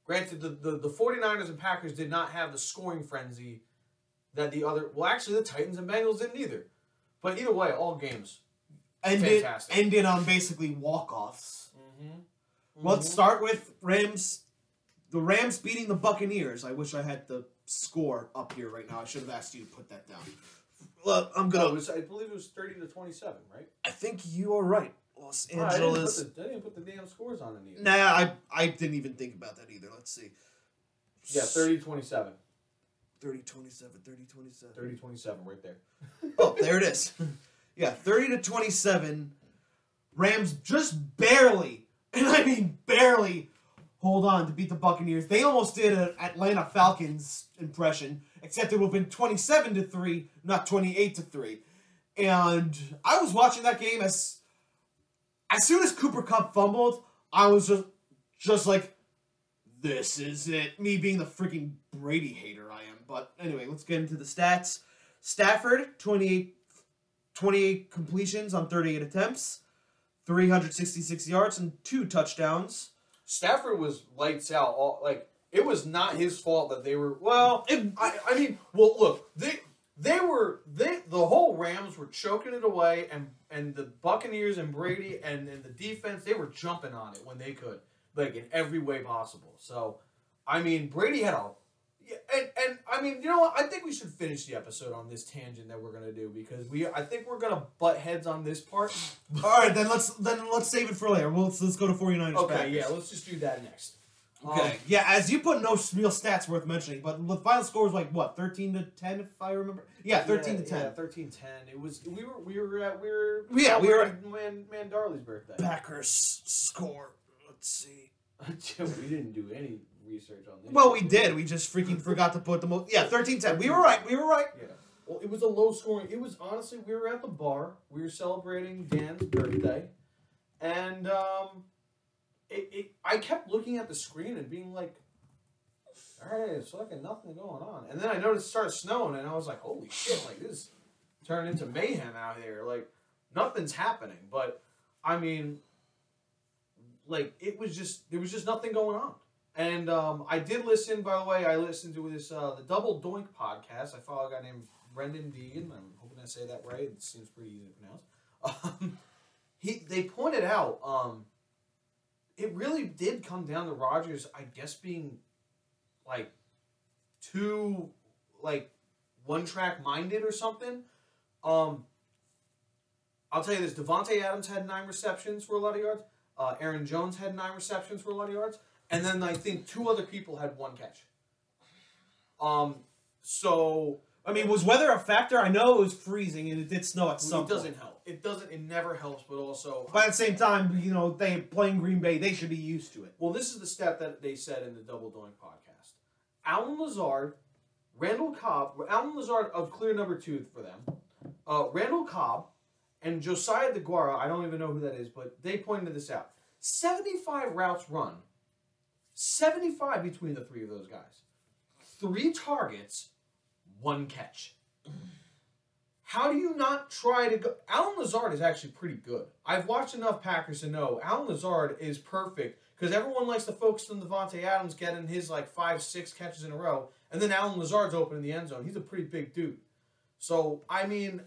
[SPEAKER 3] Granted, the 49ers and Packers did not have the scoring frenzy that the Titans and Bengals didn't either. But either way, all games. Fantastic.
[SPEAKER 2] Ended on basically walk-offs. Let's start with Rams. The Rams beating the Buccaneers. I wish I had the score up here right now. I should have asked you to put that down. Well,
[SPEAKER 3] I believe it was 30-27, right?
[SPEAKER 2] I think you are right. Los Angeles.
[SPEAKER 3] I didn't put the damn scores on it either.
[SPEAKER 2] Nah, I didn't even think about that either. Let's see.
[SPEAKER 3] Yeah, 30-27.
[SPEAKER 2] 30-27, 30-27.
[SPEAKER 3] 30-27, right there.
[SPEAKER 2] Oh, there it is. Yeah, 30-27. Rams just barely, and I mean barely, hold on to beat the Buccaneers. They almost did an Atlanta Falcons impression, except it would have been 27-3, not 28-3. And I was watching that game as soon as Cooper Kupp fumbled, I was just like, this is it. Me being the freaking Brady hater I am. But anyway, let's get into the stats. Stafford, 28 completions on 38 attempts, 366 yards, and 2 touchdowns.
[SPEAKER 3] Stafford was lights out. It was not his fault that they were. Well, look, the whole Rams were choking it away, and the Buccaneers and Brady and the defense, they were jumping on it when they could, in every way possible. So, Brady had and you know what? I think we should finish the episode on this tangent that we're gonna do because I think we're gonna butt heads on this part.
[SPEAKER 2] All right, then let's save it for later. Let's go to 49ers.
[SPEAKER 3] Okay,
[SPEAKER 2] Packers.
[SPEAKER 3] yeah, let's just do that next.
[SPEAKER 2] Okay, yeah, as you put no real stats worth mentioning, but the final score was like what, 13-10, if I remember. Yeah, 13-10.
[SPEAKER 3] Yeah, 13-10. It was. We were at Man Darley's birthday.
[SPEAKER 2] Packers score. Let's see.
[SPEAKER 3] We didn't do any research on this.
[SPEAKER 2] Well, we did. We just freaking forgot to put the 13-10. We were right. Yeah.
[SPEAKER 3] Well, it was a low scoring. It was honestly, we were at the bar. We were celebrating Dan's birthday, and I kept looking at the screen and being like, all right, it's fucking nothing going on. And then I noticed it started snowing, and I was like, holy shit, this is turning into mayhem out here. Nothing's happening. But, there was just nothing going on. And I did listen, by the way, I listened to this, the Double Doink podcast. I follow a guy named Brendan Deegan. I'm hoping I say that right. It seems pretty easy to pronounce. They pointed out, it really did come down to Rodgers, I guess, being, too, one-track minded or something. I'll tell you this. Devontae Adams had 9 receptions for a lot of yards. Aaron Jones had 9 receptions for a lot of yards. And then I think 2 other people had 1 catch.
[SPEAKER 2] Was weather a factor? I know it was freezing and it did snow at some point.
[SPEAKER 3] It doesn't help. It never helps, but also...
[SPEAKER 2] But at the same time, they playing Green Bay, they should be used to it.
[SPEAKER 3] Well, this is the stat that they said in the Double Doink podcast. Alan Lazard, Randall Cobb, Alan Lazard of clear number 2 for them, Randall Cobb and Josiah DeGuara, I don't even know who that is, but they pointed this out. 75 routes run. 75 between the three of those guys. 3 targets, 1 catch. How do you not try to go? Alan Lazard is actually pretty good. I've watched enough Packers to know Alan Lazard is perfect because everyone likes to focus on Devontae Adams getting his like 5-6 catches in a row, and then Alan Lazard's open in the end zone. He's a pretty big dude. So, I mean,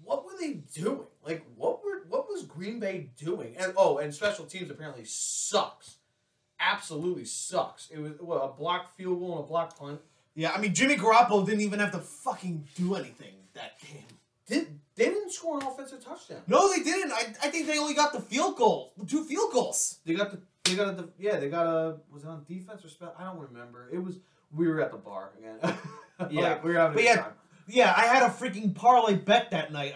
[SPEAKER 3] what were they doing? Like, what was Green Bay doing? And special teams apparently sucks. Absolutely sucks. It was a blocked field goal and a blocked punt.
[SPEAKER 2] Yeah, I mean, Jimmy Garoppolo didn't even have to fucking do anything that game.
[SPEAKER 3] They didn't score an offensive touchdown.
[SPEAKER 2] No, they didn't. I think they only got the 2 field goals.
[SPEAKER 3] They got was it on defense or special? I don't remember. We were at the bar again.
[SPEAKER 2] Yeah,
[SPEAKER 3] we were having a good time.
[SPEAKER 2] Yeah, I had a freaking parlay bet that night.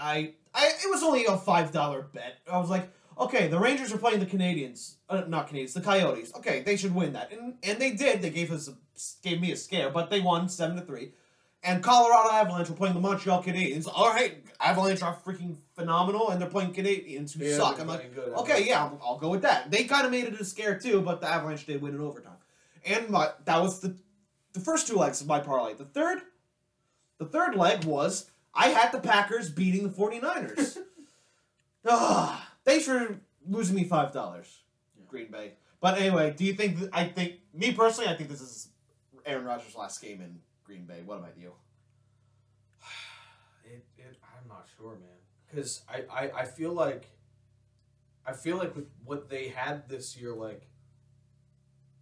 [SPEAKER 2] It was only a $5 bet. I was like, okay, the Rangers are playing the Canadians. Not Canadians, the Coyotes. Okay, they should win that. And they did. They gave me a scare, but they won 7-3. And Colorado Avalanche were playing the Montreal Canadiens. All right, Avalanche are freaking phenomenal, and they're playing Canadians who suck. I'm like,
[SPEAKER 3] good,
[SPEAKER 2] okay, yeah, I'll go with that. They kind of made it a scare too, but the Avalanche did win in overtime. And that was the first 2 legs of my parlay. The third leg was I had the Packers beating the 49ers. Thanks for losing me $5, Green Bay. But anyway, do you think? Me personally, I think this is Aaron Rodgers' last game in Green Bay. What about you?
[SPEAKER 3] I'm not sure, man. Because I feel like with what they had this year, like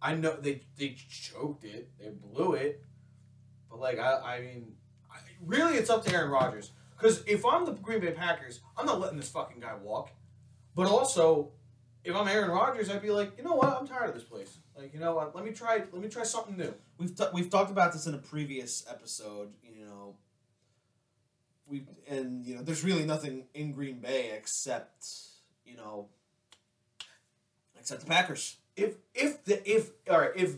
[SPEAKER 3] I know they choked it, they blew it, but like I mean, really it's up to Aaron Rodgers. Because if I'm the Green Bay Packers, I'm not letting this fucking guy walk. But also, if I'm Aaron Rodgers, I'd be like, you know what? I'm tired of this place. Like, you know what? Let me try something new.
[SPEAKER 2] We've talked about this in a previous episode. There's really nothing in Green Bay except the Packers.
[SPEAKER 3] If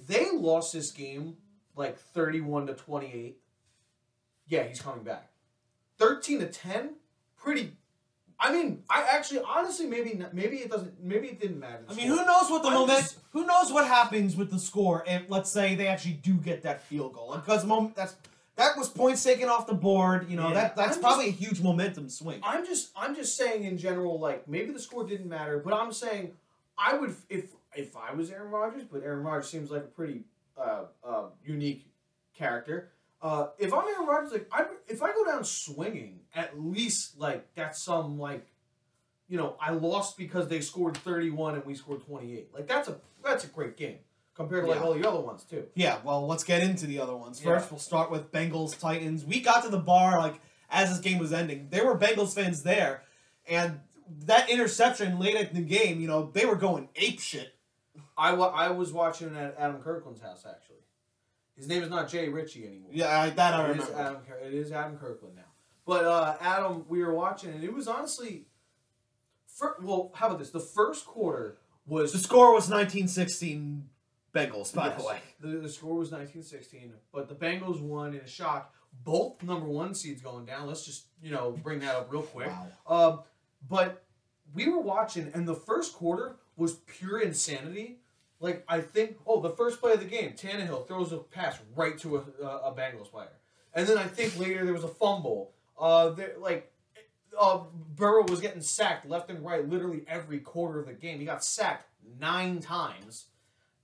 [SPEAKER 3] they lost this game like 31-28, yeah, he's coming back. 13-10, pretty. I mean, honestly, maybe it doesn't. Maybe it didn't matter.
[SPEAKER 2] I mean, who knows what the moment? Who knows what happens with the score if, let's say, they actually do get that field goal? Because that was points taken off the board. That's probably a huge momentum swing.
[SPEAKER 3] I'm just saying in general, like maybe the score didn't matter, but I'm saying I would if I was Aaron Rodgers, but Aaron Rodgers seems like a pretty unique character. If I'm Aaron Rodgers, like if I go down swinging, at least like that's some like, I lost because they scored 31 and we scored 28. Like that's a great game compared to like all the other ones too.
[SPEAKER 2] Yeah, well, let's get into the other ones. First, we'll start with Bengals Titans. We got to the bar like as this game was ending. There were Bengals fans there, and that interception late in the game, they were going ape shit.
[SPEAKER 3] I was watching at Adam Kirkland's house actually. His name is not Jay Ritchie anymore.
[SPEAKER 2] Yeah, I remember.
[SPEAKER 3] It is Adam Kirkland now. But Adam, we were watching, and it was honestly... how about this? The first quarter was...
[SPEAKER 2] The score was 19-16 Bengals, by the way.
[SPEAKER 3] The score was 19-16, but the Bengals won in a shock. Both number 1 seeds going down. Let's just, bring that up real quick.
[SPEAKER 2] Wow.
[SPEAKER 3] But we were watching, and the first quarter was pure insanity. Like, I think, the first play of the game, Tannehill throws a pass right to a Bengals player. And then I think later there was a fumble. Burrow was getting sacked left and right literally every quarter of the game. He got sacked 9 times.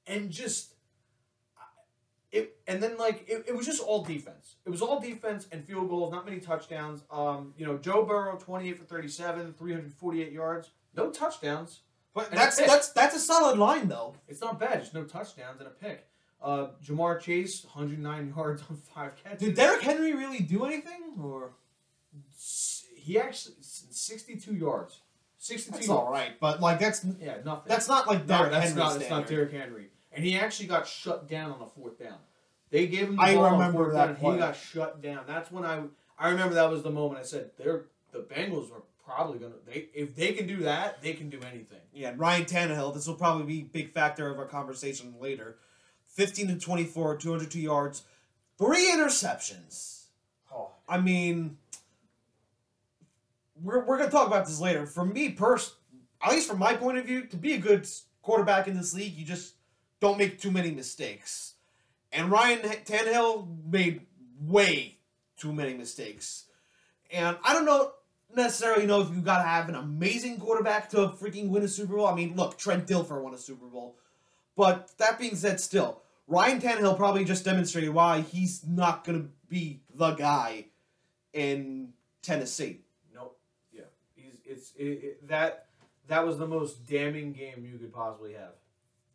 [SPEAKER 3] And just, it was just all defense. It was all defense and field goals, not many touchdowns. Joe Burrow, 28 for 37, 348 yards. No touchdowns.
[SPEAKER 2] But that's a solid line, though.
[SPEAKER 3] It's not bad. Just no touchdowns and a pick. Jamar Chase, 109 yards on 5 catches.
[SPEAKER 2] Did Derrick Henry really do anything? Or
[SPEAKER 3] he actually 62 yards. 62.
[SPEAKER 2] That's
[SPEAKER 3] yards.
[SPEAKER 2] All right, but like
[SPEAKER 3] nothing.
[SPEAKER 2] That's not like Derrick Henry.
[SPEAKER 3] It's not Derrick Henry, and he actually got shut down on the 4th down. They gave him the
[SPEAKER 2] ball
[SPEAKER 3] on 4th down, and
[SPEAKER 2] play.
[SPEAKER 3] he got shut down. That's when I remember that was the moment I said the Bengals were probably gonna if they can do that, they can do anything.
[SPEAKER 2] Yeah, Ryan Tannehill. This will probably be a big factor of our conversation later. 15-24, 202 yards, 3 interceptions.
[SPEAKER 3] Oh.
[SPEAKER 2] I mean, we're gonna talk about this later. For me, at least from my point of view, to be a good quarterback in this league, you just don't make too many mistakes. And Ryan Tannehill made way too many mistakes. And I don't necessarily know if you gotta have an amazing quarterback to freaking win a Super Bowl. I mean, look, Trent Dilfer won a Super Bowl. But that being said, still, Ryan Tannehill probably just demonstrated why he's not gonna be the guy in Tennessee.
[SPEAKER 3] Nope. Yeah. That was the most damning game you could possibly have.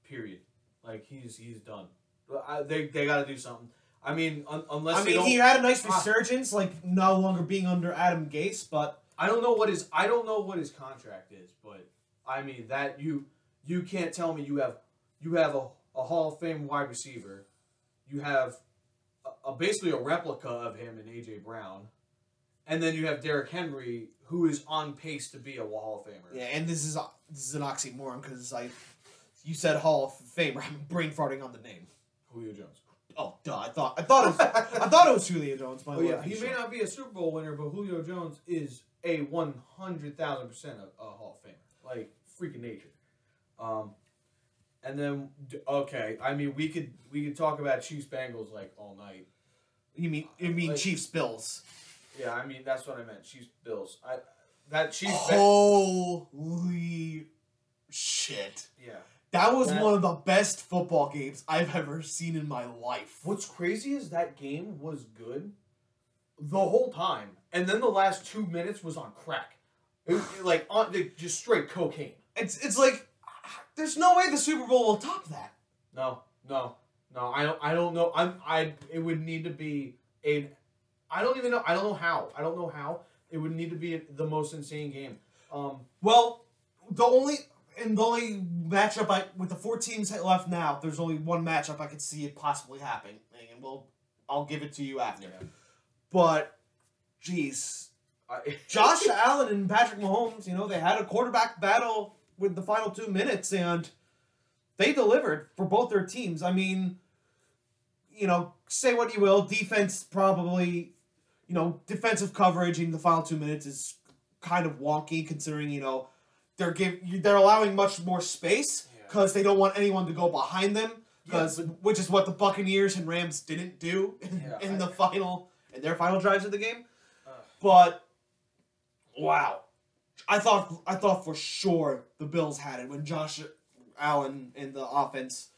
[SPEAKER 3] Period. Like he's done. They got to do something. I mean, unless
[SPEAKER 2] he had a nice resurgence, like no longer being under Adam Gase, but
[SPEAKER 3] I don't know what his contract is, but I mean that you can't tell me you have a Hall of Fame wide receiver, you have basically a replica of him in AJ Brown, and then you have Derrick Henry, who is on pace to be a Hall of Famer.
[SPEAKER 2] Yeah, and this is an oxymoron because you said Hall of Famer, I'm brain farting on the name.
[SPEAKER 3] Julio Jones.
[SPEAKER 2] Oh, duh! I thought it was Julio Jones.
[SPEAKER 3] Oh yeah, he may not be a Super Bowl winner, but Julio Jones is a 100,000% a Hall of Famer, like freaking nature. And then okay, I mean we could talk about Chiefs Bengals like all night.
[SPEAKER 2] You mean like, Chiefs Bills?
[SPEAKER 3] Yeah, I mean that's what I meant. Chiefs Bills.
[SPEAKER 2] Holy shit!
[SPEAKER 3] Yeah.
[SPEAKER 2] That was one of the best football games I've ever seen in my life.
[SPEAKER 3] What's crazy is that game was good the whole time, and then the last 2 minutes was on crack, just straight cocaine.
[SPEAKER 2] It's like there's no way the Super Bowl will top that.
[SPEAKER 3] No. I don't know. It would need to be I don't even know. I don't know how. It would need to be the most insane game.
[SPEAKER 2] Well, the only matchup with the 4 teams left now, there's only one matchup I could see it possibly happening, and I'll give it to you after.
[SPEAKER 3] Yeah.
[SPEAKER 2] But, jeez, Josh Allen and Patrick Mahomes, they had a quarterback battle with the final 2 minutes, and they delivered for both their teams. I mean, say what you will, defense probably, defensive coverage in the final 2 minutes is kind of wonky considering, they're allowing much more space because they don't want anyone to go behind them, which is what the Buccaneers and Rams didn't do in their final drives of the game. But wow, I thought for sure the Bills had it when Josh Allen and the offense,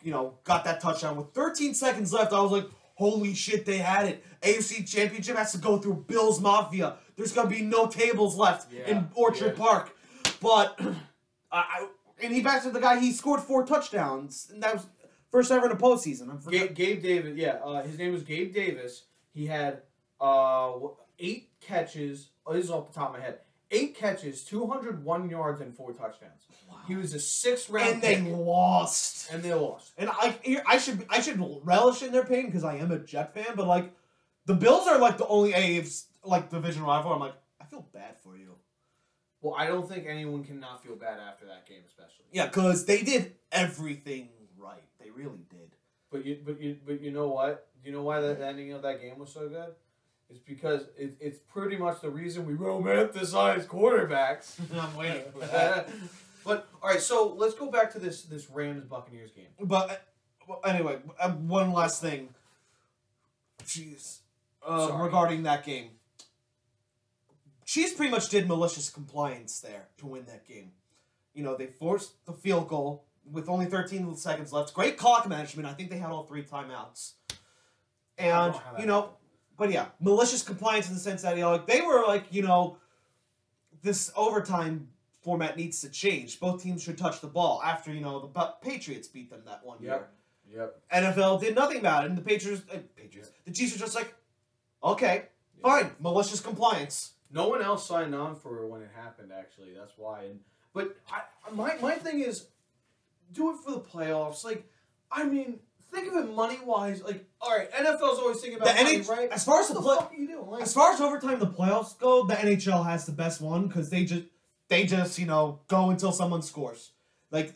[SPEAKER 2] got that touchdown with 13 seconds left. I was like, holy shit, they had it. AFC Championship has to go through Bills Mafia. There's going to be no tables left in Orchard Park. But, and he backed to the guy, he scored 4 touchdowns. And that was first ever in a postseason.
[SPEAKER 3] Gabe Davis, his name was Gabe Davis. He had 8 catches. Oh, this is off the top of my head. 8 catches, 201 yards, and 4 touchdowns. Wow. He was a 6th round pick.
[SPEAKER 2] And they lost. And I should relish in their pain because I am a Jet fan, but the Bills are the only AFC division rival. I'm I feel bad for you.
[SPEAKER 3] Well, I don't think anyone can not feel bad after that game, especially.
[SPEAKER 2] Yeah, because they did everything right. They really did.
[SPEAKER 3] But you know what? Do you know why the ending of that game was so good? It's because it's pretty much the reason we romanticize quarterbacks.
[SPEAKER 2] I'm waiting for that.
[SPEAKER 3] But all right, so let's go back to this Rams Buccaneers game.
[SPEAKER 2] But anyway, one last thing. Jeez, regarding that game, Chiefs pretty much did malicious compliance there to win that game. They forced the field goal with only 13 seconds left. Great clock management. I think they had all 3 timeouts. And but yeah, malicious compliance in the sense that they were this overtime format needs to change. Both teams should touch the ball after the Patriots beat them that one year.
[SPEAKER 3] Yep.
[SPEAKER 2] NFL did nothing about it, and the the Chiefs were just okay, fine, malicious compliance.
[SPEAKER 3] No one else signed on for when it happened. Actually, that's why. But my thing is, do it for the playoffs. Think of it money-wise. All right, NFL's always thinking about money, right?
[SPEAKER 2] As far as
[SPEAKER 3] what the fuck are you doing?
[SPEAKER 2] As far as overtime, the playoffs go, the NHL has the best one because they just go until someone scores. I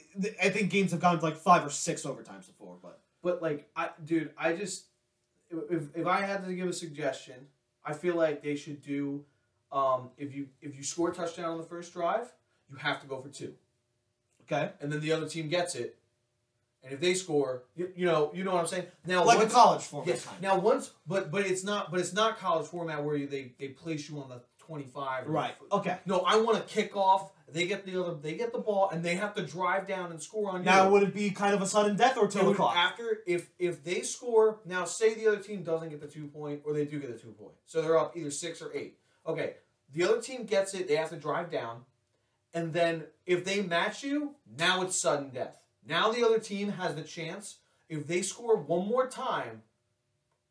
[SPEAKER 2] think games have gone to 5 or 6 overtimes before, but if I had to give a suggestion, I feel like they should do
[SPEAKER 3] if you score a touchdown on the first drive, you have to go for 2.
[SPEAKER 2] Okay.
[SPEAKER 3] And then the other team gets it, and if they score, you know what I'm saying. Now,
[SPEAKER 2] like a college format.
[SPEAKER 3] Yes. Now but it's not college format where they place you on the 25.
[SPEAKER 2] Right. Okay.
[SPEAKER 3] No, I want to kick off. They get the ball, and they have to drive down and score on you.
[SPEAKER 2] Now, would it be kind of a sudden death or 2 o'clock?
[SPEAKER 3] After, if they score, now say the other team doesn't get the 2 point, or they do get the 2 point. So they're up either 6 or 8. Okay, the other team gets it, they have to drive down, and then if they match you, now it's sudden death. Now the other team has the chance, if they score one more time,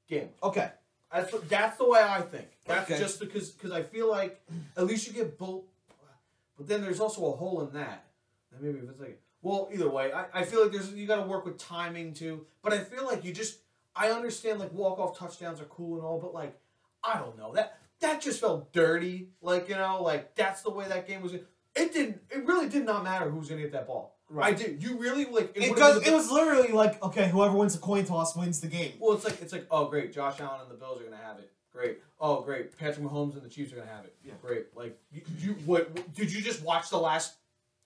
[SPEAKER 3] game.
[SPEAKER 2] Okay.
[SPEAKER 3] That's the way I think. That's
[SPEAKER 2] okay.
[SPEAKER 3] just because I feel like at least you get both. But then there's also a hole in that. And maybe if it's like, well, either way, I feel like you got to work with timing too. But I feel like I understand like walk-off touchdowns are cool and all, but like, I don't know, that just felt dirty. Like, like that's the way that game was. It really did not matter who was going to get that ball. Right. I did. You really like
[SPEAKER 2] it was literally like, okay, whoever wins the coin toss wins the game.
[SPEAKER 3] Well, it's like, oh great, Josh Allen and the Bills are going to have it. Great. Oh, great. Patrick Mahomes and the Chiefs are going to have it. Yeah. Great. Like, what did you just watch the last,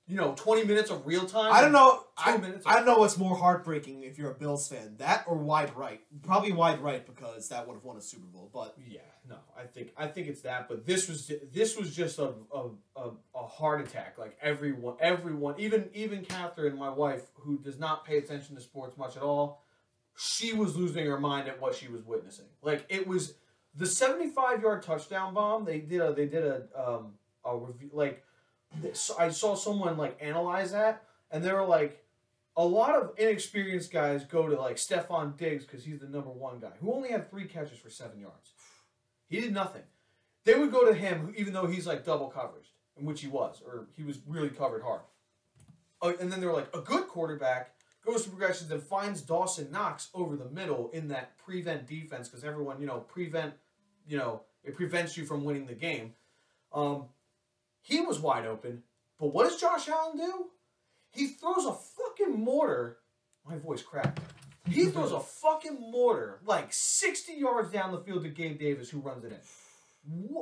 [SPEAKER 3] 20 minutes of real time?
[SPEAKER 2] I don't know.
[SPEAKER 3] 2 minutes.
[SPEAKER 2] I don't know what's more heartbreaking if you're a Bills fan, that or wide right. Probably wide right because that would have won a Super Bowl. But
[SPEAKER 3] yeah, no, I think it's that. But this was just a heart attack. Like everyone, even Catherine, my wife, who does not pay attention to sports much at all, she was losing her mind at what she was witnessing. Like it was. The 75-yard touchdown bomb, they did a review, like, I saw someone, like, analyze that, and they were like, a lot of inexperienced guys go to, like, Stephon Diggs, because he's the number 1 guy, who only had 3 catches for 7 yards. He did nothing. They would go to him, even though he's, like, double coverage, in which he was, or he was really covered hard. And then they were like, a good quarterback goes to progressions and finds Dawson Knox over the middle in that prevent defense, because everyone, it prevents you from winning the game. He was wide open, but what does Josh Allen do? He throws a fucking mortar. My voice cracked. He throws a fucking mortar like 60 yards down the field to Gabe Davis, who runs it in.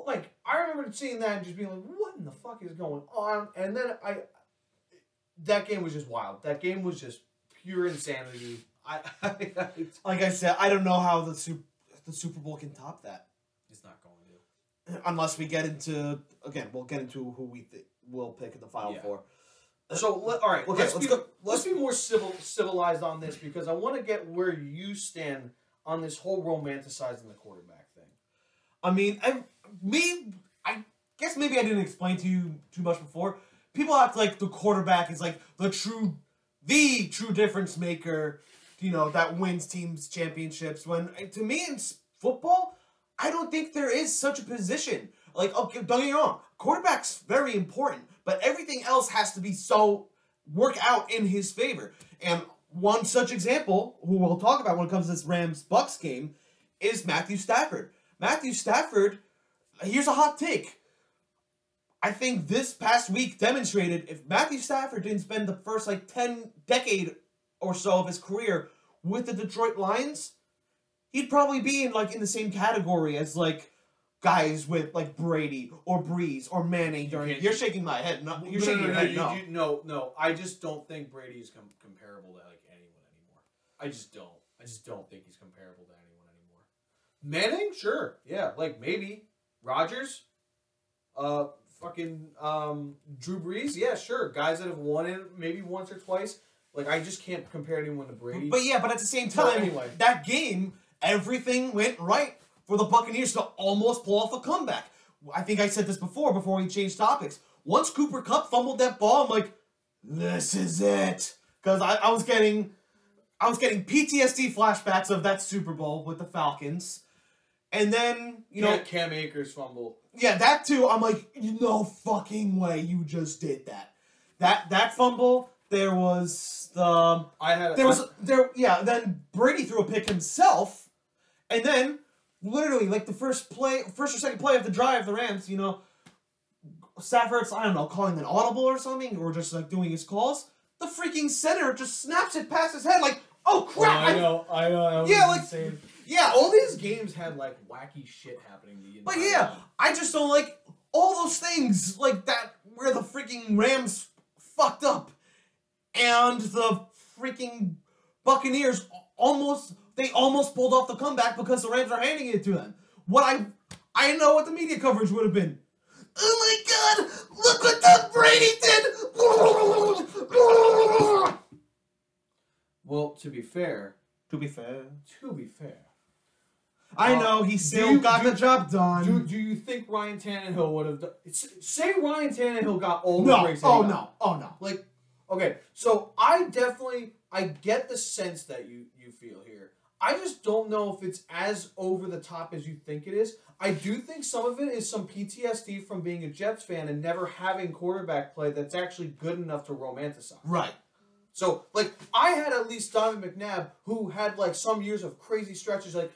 [SPEAKER 3] Like, I remember seeing that and just being like, what in the fuck is going on? And then that game was just wild. That game was just pure insanity.
[SPEAKER 2] Like I said, I don't know how the Super Bowl can top that.
[SPEAKER 3] It's not going to.
[SPEAKER 2] Unless we get into, again, we'll get into who we'll pick in the Final Four.
[SPEAKER 3] So, all right,
[SPEAKER 2] okay,
[SPEAKER 3] let's be more civilized on this, because I want to get where you stand on this whole romanticizing the quarterback thing.
[SPEAKER 2] I mean, I guess maybe I didn't explain to you too much before. People act like the quarterback is like the true difference maker, that wins teams championships. When, to me, in football, I don't think there is such a position. Like, okay, don't get me wrong, quarterback's very important, but everything else has to work out in his favor. And one such example, who we'll talk about when it comes to this Rams-Bucks game, is Matthew Stafford. Matthew Stafford, here's a hot take. I think this past week demonstrated if Matthew Stafford didn't spend the first, 10 decade or so of his career with the Detroit Lions, he'd probably be in the same category as, guys with, Brady or Breeze or Manning. You're shaking my head. No, you're shaking your head.
[SPEAKER 3] No. I just don't think Brady is comparable to, anyone anymore. I just don't think he's comparable to anyone anymore. Manning? Sure. Yeah, maybe. Rodgers? Drew Brees? Yeah, sure. Guys that have won it maybe once or twice. I just can't compare anyone to Brady.
[SPEAKER 2] But at the same time,
[SPEAKER 3] anyway,
[SPEAKER 2] that game, everything went right for the Buccaneers to almost pull off a comeback. I think I said this before we changed topics. Once Cooper Kupp fumbled that ball, I'm like, this is it. Because I was getting PTSD flashbacks of that Super Bowl with the Falcons. And then,
[SPEAKER 3] Cam Akers fumble.
[SPEAKER 2] Yeah, that too. I'm like, no fucking way you just did that. That fumble, there was the... then Brady threw a pick himself, and then, literally, the first or second play of the drive, the Rams, Stafford's, I don't know, calling an audible or something, or just, doing his calls. The freaking center just snaps it past his head, oh, crap!
[SPEAKER 3] Oh, I know.
[SPEAKER 2] Yeah,
[SPEAKER 3] insane.
[SPEAKER 2] Yeah.
[SPEAKER 3] All these games had, wacky shit happening the entire time.
[SPEAKER 2] I just don't like all those things like that where the freaking Rams fucked up and the freaking Buccaneers almost pulled off the comeback because the Rams are handing it to them. I know what the media coverage would have been. Oh my God! Look what Tom Brady did!
[SPEAKER 3] Well, to be fair,
[SPEAKER 2] I know he still got the job done.
[SPEAKER 3] Do you think Ryan Tannehill would have done? Say Ryan Tannehill got all the breaks.
[SPEAKER 2] Oh no.
[SPEAKER 3] Like, okay, so I get the sense that you feel here. I just don't know if it's as over the top as you think it is. I do think some of it is some PTSD from being a Jets fan and never having quarterback play that's actually good enough to romanticize.
[SPEAKER 2] Right.
[SPEAKER 3] So, like, I had at least Donovan McNabb, who had, like, some years of crazy stretches. Like,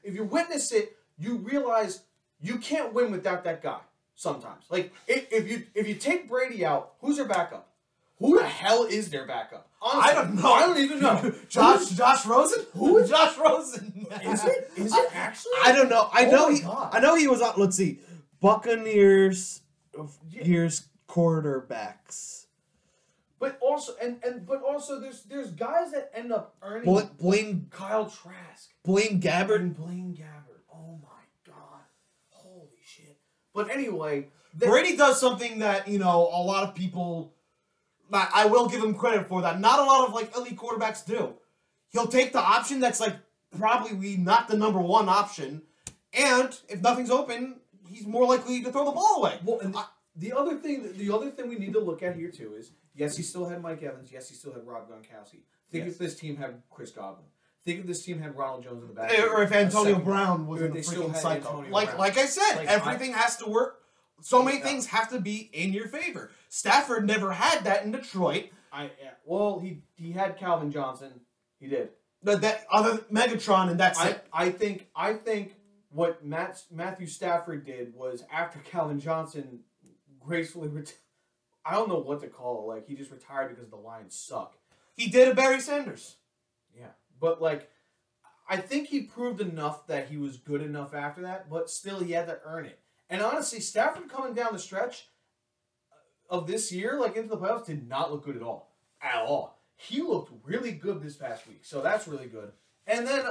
[SPEAKER 3] if you witness it, you realize you can't win without that guy sometimes. Like, if you take Brady out, who's their backup? Who the hell is their backup? Honestly,
[SPEAKER 2] I don't know.
[SPEAKER 3] I don't even know.
[SPEAKER 2] Josh Rosen?
[SPEAKER 3] Who is
[SPEAKER 2] Josh Rosen?
[SPEAKER 3] Is it actually?
[SPEAKER 2] I don't know. I
[SPEAKER 3] God.
[SPEAKER 2] know he was on. Let's see, Buccaneers years quarterbacks.
[SPEAKER 3] But also, there's guys that end up earning.
[SPEAKER 2] Blaine
[SPEAKER 3] Kyle Trask,
[SPEAKER 2] Blaine Gabbert.
[SPEAKER 3] and Blaine Gabbert. Oh my God, holy shit! But anyway,
[SPEAKER 2] Brady does something that a lot of people. I will give him credit for that. Not a lot of like elite quarterbacks do. He'll take the option that's like probably not the number one option, and if nothing's open, he's more likely to throw the ball away.
[SPEAKER 3] Well, and the other thing we need to look at here too is yes, he still had Mike Evans. Yes, he still had Rob Gronkowski. Think if this team had Chris Godwin. Think if this team had Ronald Jones in the back.
[SPEAKER 2] Or if Antonio Brown was in the freaking cycle. Like I said, everything has to work. So many things have to be in your favor. Stafford never had that in Detroit.
[SPEAKER 3] Well, he had Calvin Johnson. He did.
[SPEAKER 2] That other Megatron, and that's it.
[SPEAKER 3] I think what Matthew Stafford did was after Calvin Johnson gracefully I don't know what to call it. Like, he just retired because the Lions suck.
[SPEAKER 2] He did a Barry Sanders.
[SPEAKER 3] Yeah. But, like, I think he proved enough that he was good enough after that, but still he had to earn it. And honestly, Stafford coming down the stretch of this year, like into the playoffs, did not look good at all. At all. He looked really good this past week, so that's really good. And then,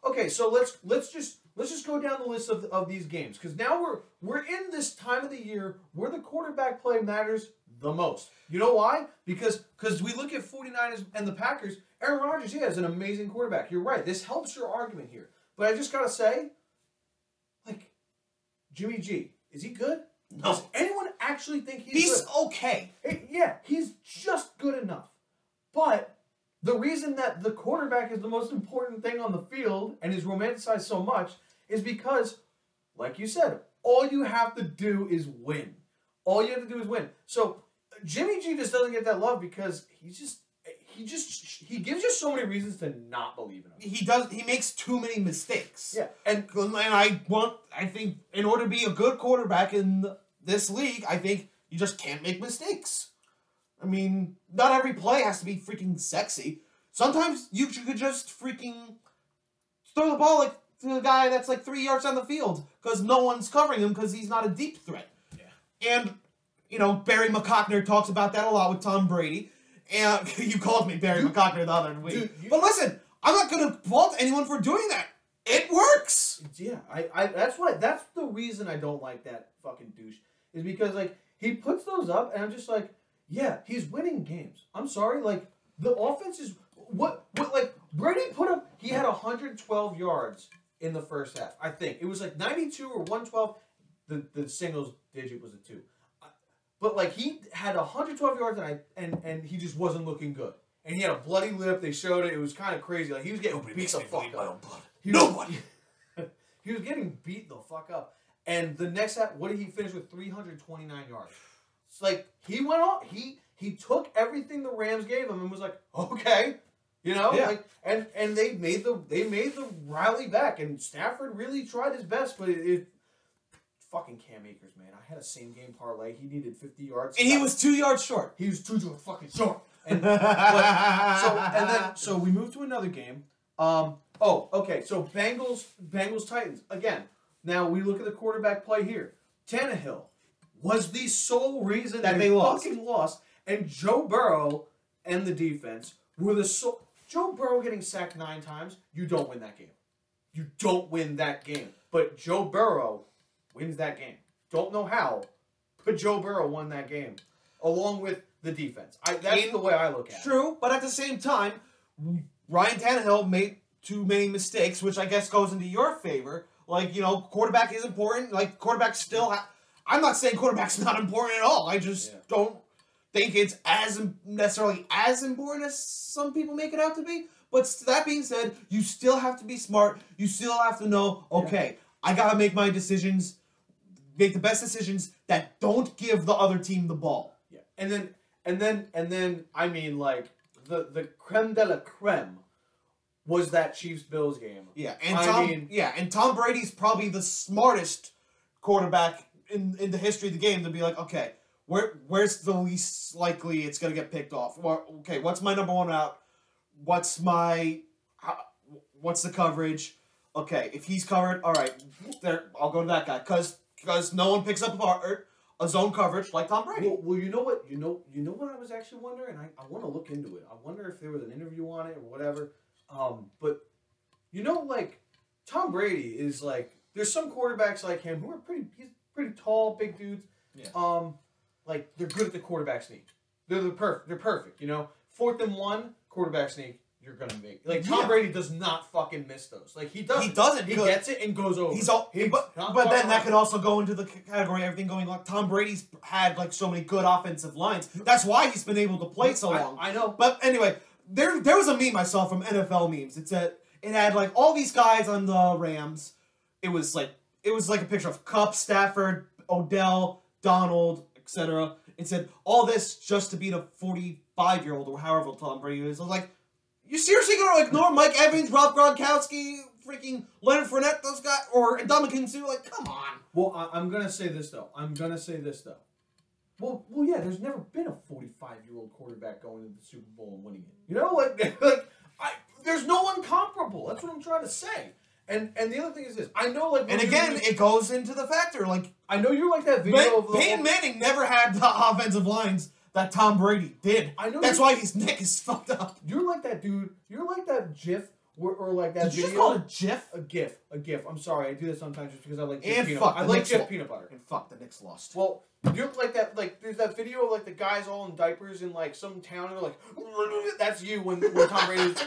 [SPEAKER 3] okay, so let's just go down the list of these games, because now we're in this time of the year where the quarterback play matters the most. You know why? Because we look at 49ers and the Packers. Aaron Rodgers, is an amazing quarterback. You're right. This helps your argument here. But I just gotta say, like, Jimmy G, is he good?
[SPEAKER 2] No.
[SPEAKER 3] Does anyone actually think he's good?
[SPEAKER 2] Okay.
[SPEAKER 3] Yeah, he's just good enough. But the reason that the quarterback is the most important thing on the field and is romanticized so much is because, like you said, all you have to do is win. All you have to do is win. So Jimmy G just doesn't get that love because he gives you so many reasons to not believe in him.
[SPEAKER 2] He makes too many mistakes.
[SPEAKER 3] Yeah.
[SPEAKER 2] And I think in order to be a good quarterback in this league, I think you just can't make mistakes. I mean, not every play has to be freaking sexy. Sometimes you could just freaking throw the ball like to a guy that's like 3 yards down the field because no one's covering him because he's not a deep threat. Yeah. And, Barry McCockner talks about that a lot with Tom Brady. And you called me Barry McCockner the other week. But listen, I'm not going to fault anyone for doing that. It works.
[SPEAKER 3] Yeah, that's the reason I don't like that fucking douche. Is because, like, he puts those up, and I'm just like, yeah, he's winning games. I'm sorry, like, the offense is, what like, Brady he had 112 yards in the first half, I think. It was like 92 or 112. The singles digit was a 2. But, like, he had 112 yards, and he just wasn't looking good. And he had a bloody lip. They showed it. It was kind of crazy. Like, he was getting beat the fuck up.
[SPEAKER 2] Nobody.
[SPEAKER 3] He was getting beat the fuck up. And the next half, what did he finish with? 329 yards. It's like, he went on. He took everything the Rams gave him and was like, okay.
[SPEAKER 2] Yeah.
[SPEAKER 3] Like, and they made the rally back. And Stafford really tried his best, but it fucking Cam Akers, man. I had a same game parlay. He needed 50 yards.
[SPEAKER 2] And he was 2 yards short.
[SPEAKER 3] He was 2 yards fucking short. And so we moved to another game. Okay. So Bengals Titans again. Now we look at the quarterback play here. Tannehill was the sole reason
[SPEAKER 2] that they lost.
[SPEAKER 3] fucking lost, and Joe Burrow and the defense were the sole. Joe Burrow getting sacked 9 times, you don't win that game. You don't win that game. But Joe Burrow wins that game. Don't know how, but Joe Burrow won that game, along with the defense. That's the way I look at it.
[SPEAKER 2] True, but at the same time, Ryan Tannehill made too many mistakes, which I guess goes into your favor. Like, quarterback is important. Like, quarterback still... I'm not saying quarterback's not important at all. I just don't think it's necessarily as important as some people make it out to be. But that being said, you still have to be smart. You still have to know, okay, I got to make my decisions, make the best decisions that don't give the other team the ball.
[SPEAKER 3] Yeah. And then I mean, like, the creme de la creme was that Chiefs-Bills game.
[SPEAKER 2] Yeah, and Tom Brady's probably the smartest quarterback in the history of the game to be like, okay, where's the least likely it's gonna get picked off? Or, okay, what's my number one out? What's the coverage? Okay, if he's covered, all right, there, I'll go to that guy because no one picks up a zone coverage like Tom Brady.
[SPEAKER 3] Well, you know what? You know what I was actually wondering. I want to look into it. I wonder if there was an interview on it or whatever. But like Tom Brady is like, there's some quarterbacks like him who are he's pretty tall, big dudes.
[SPEAKER 2] Yeah.
[SPEAKER 3] Like they're good at the quarterback sneak. They're perfect. 4th and 1 quarterback sneak. You're gonna make like Tom Brady does not fucking miss those. Like he doesn't. He gets it and goes over.
[SPEAKER 2] But then that could also go into the category of everything going like Tom Brady's had like so many good offensive lines. That's why he's been able to play so long.
[SPEAKER 3] I know.
[SPEAKER 2] But anyway, there was a meme I saw from NFL memes. It had like all these guys on the Rams. It was like a picture of Kupp, Stafford, Odell, Donald, etc. It said all this just to beat a 45-year-old or however Tom Brady is. I was like, you seriously gonna ignore Mike Evans, Rob Gronkowski, freaking Leonard Fournette, those guys, or Ndamukong Suh? Like, come on.
[SPEAKER 3] Well, I'm gonna say this though. Well, yeah. There's never been a 45-year-old quarterback going into the Super Bowl and winning it. There's no one comparable. That's what I'm trying to say. And the other thing is this. I know, like,
[SPEAKER 2] and again, it goes into the factor. Like,
[SPEAKER 3] I know you're like that video of
[SPEAKER 2] Peyton Manning never had the offensive lines that Tom Brady did.
[SPEAKER 3] I know.
[SPEAKER 2] That's why his neck is fucked up.
[SPEAKER 3] You're like that dude. You're like that GIF or like that
[SPEAKER 2] Did you
[SPEAKER 3] video.
[SPEAKER 2] just call it a GIF?
[SPEAKER 3] A GIF. I'm sorry. I do this sometimes just because I like GIF
[SPEAKER 2] And
[SPEAKER 3] peanut
[SPEAKER 2] fuck,
[SPEAKER 3] butter. I
[SPEAKER 2] the
[SPEAKER 3] like
[SPEAKER 2] Knicks
[SPEAKER 3] GIF
[SPEAKER 2] lost.
[SPEAKER 3] peanut butter.
[SPEAKER 2] And fuck, the Knicks lost.
[SPEAKER 3] Well, you're like that. Like, there's that video of like the guys all in diapers in like some town, and they're like, "That's you." When Tom Brady was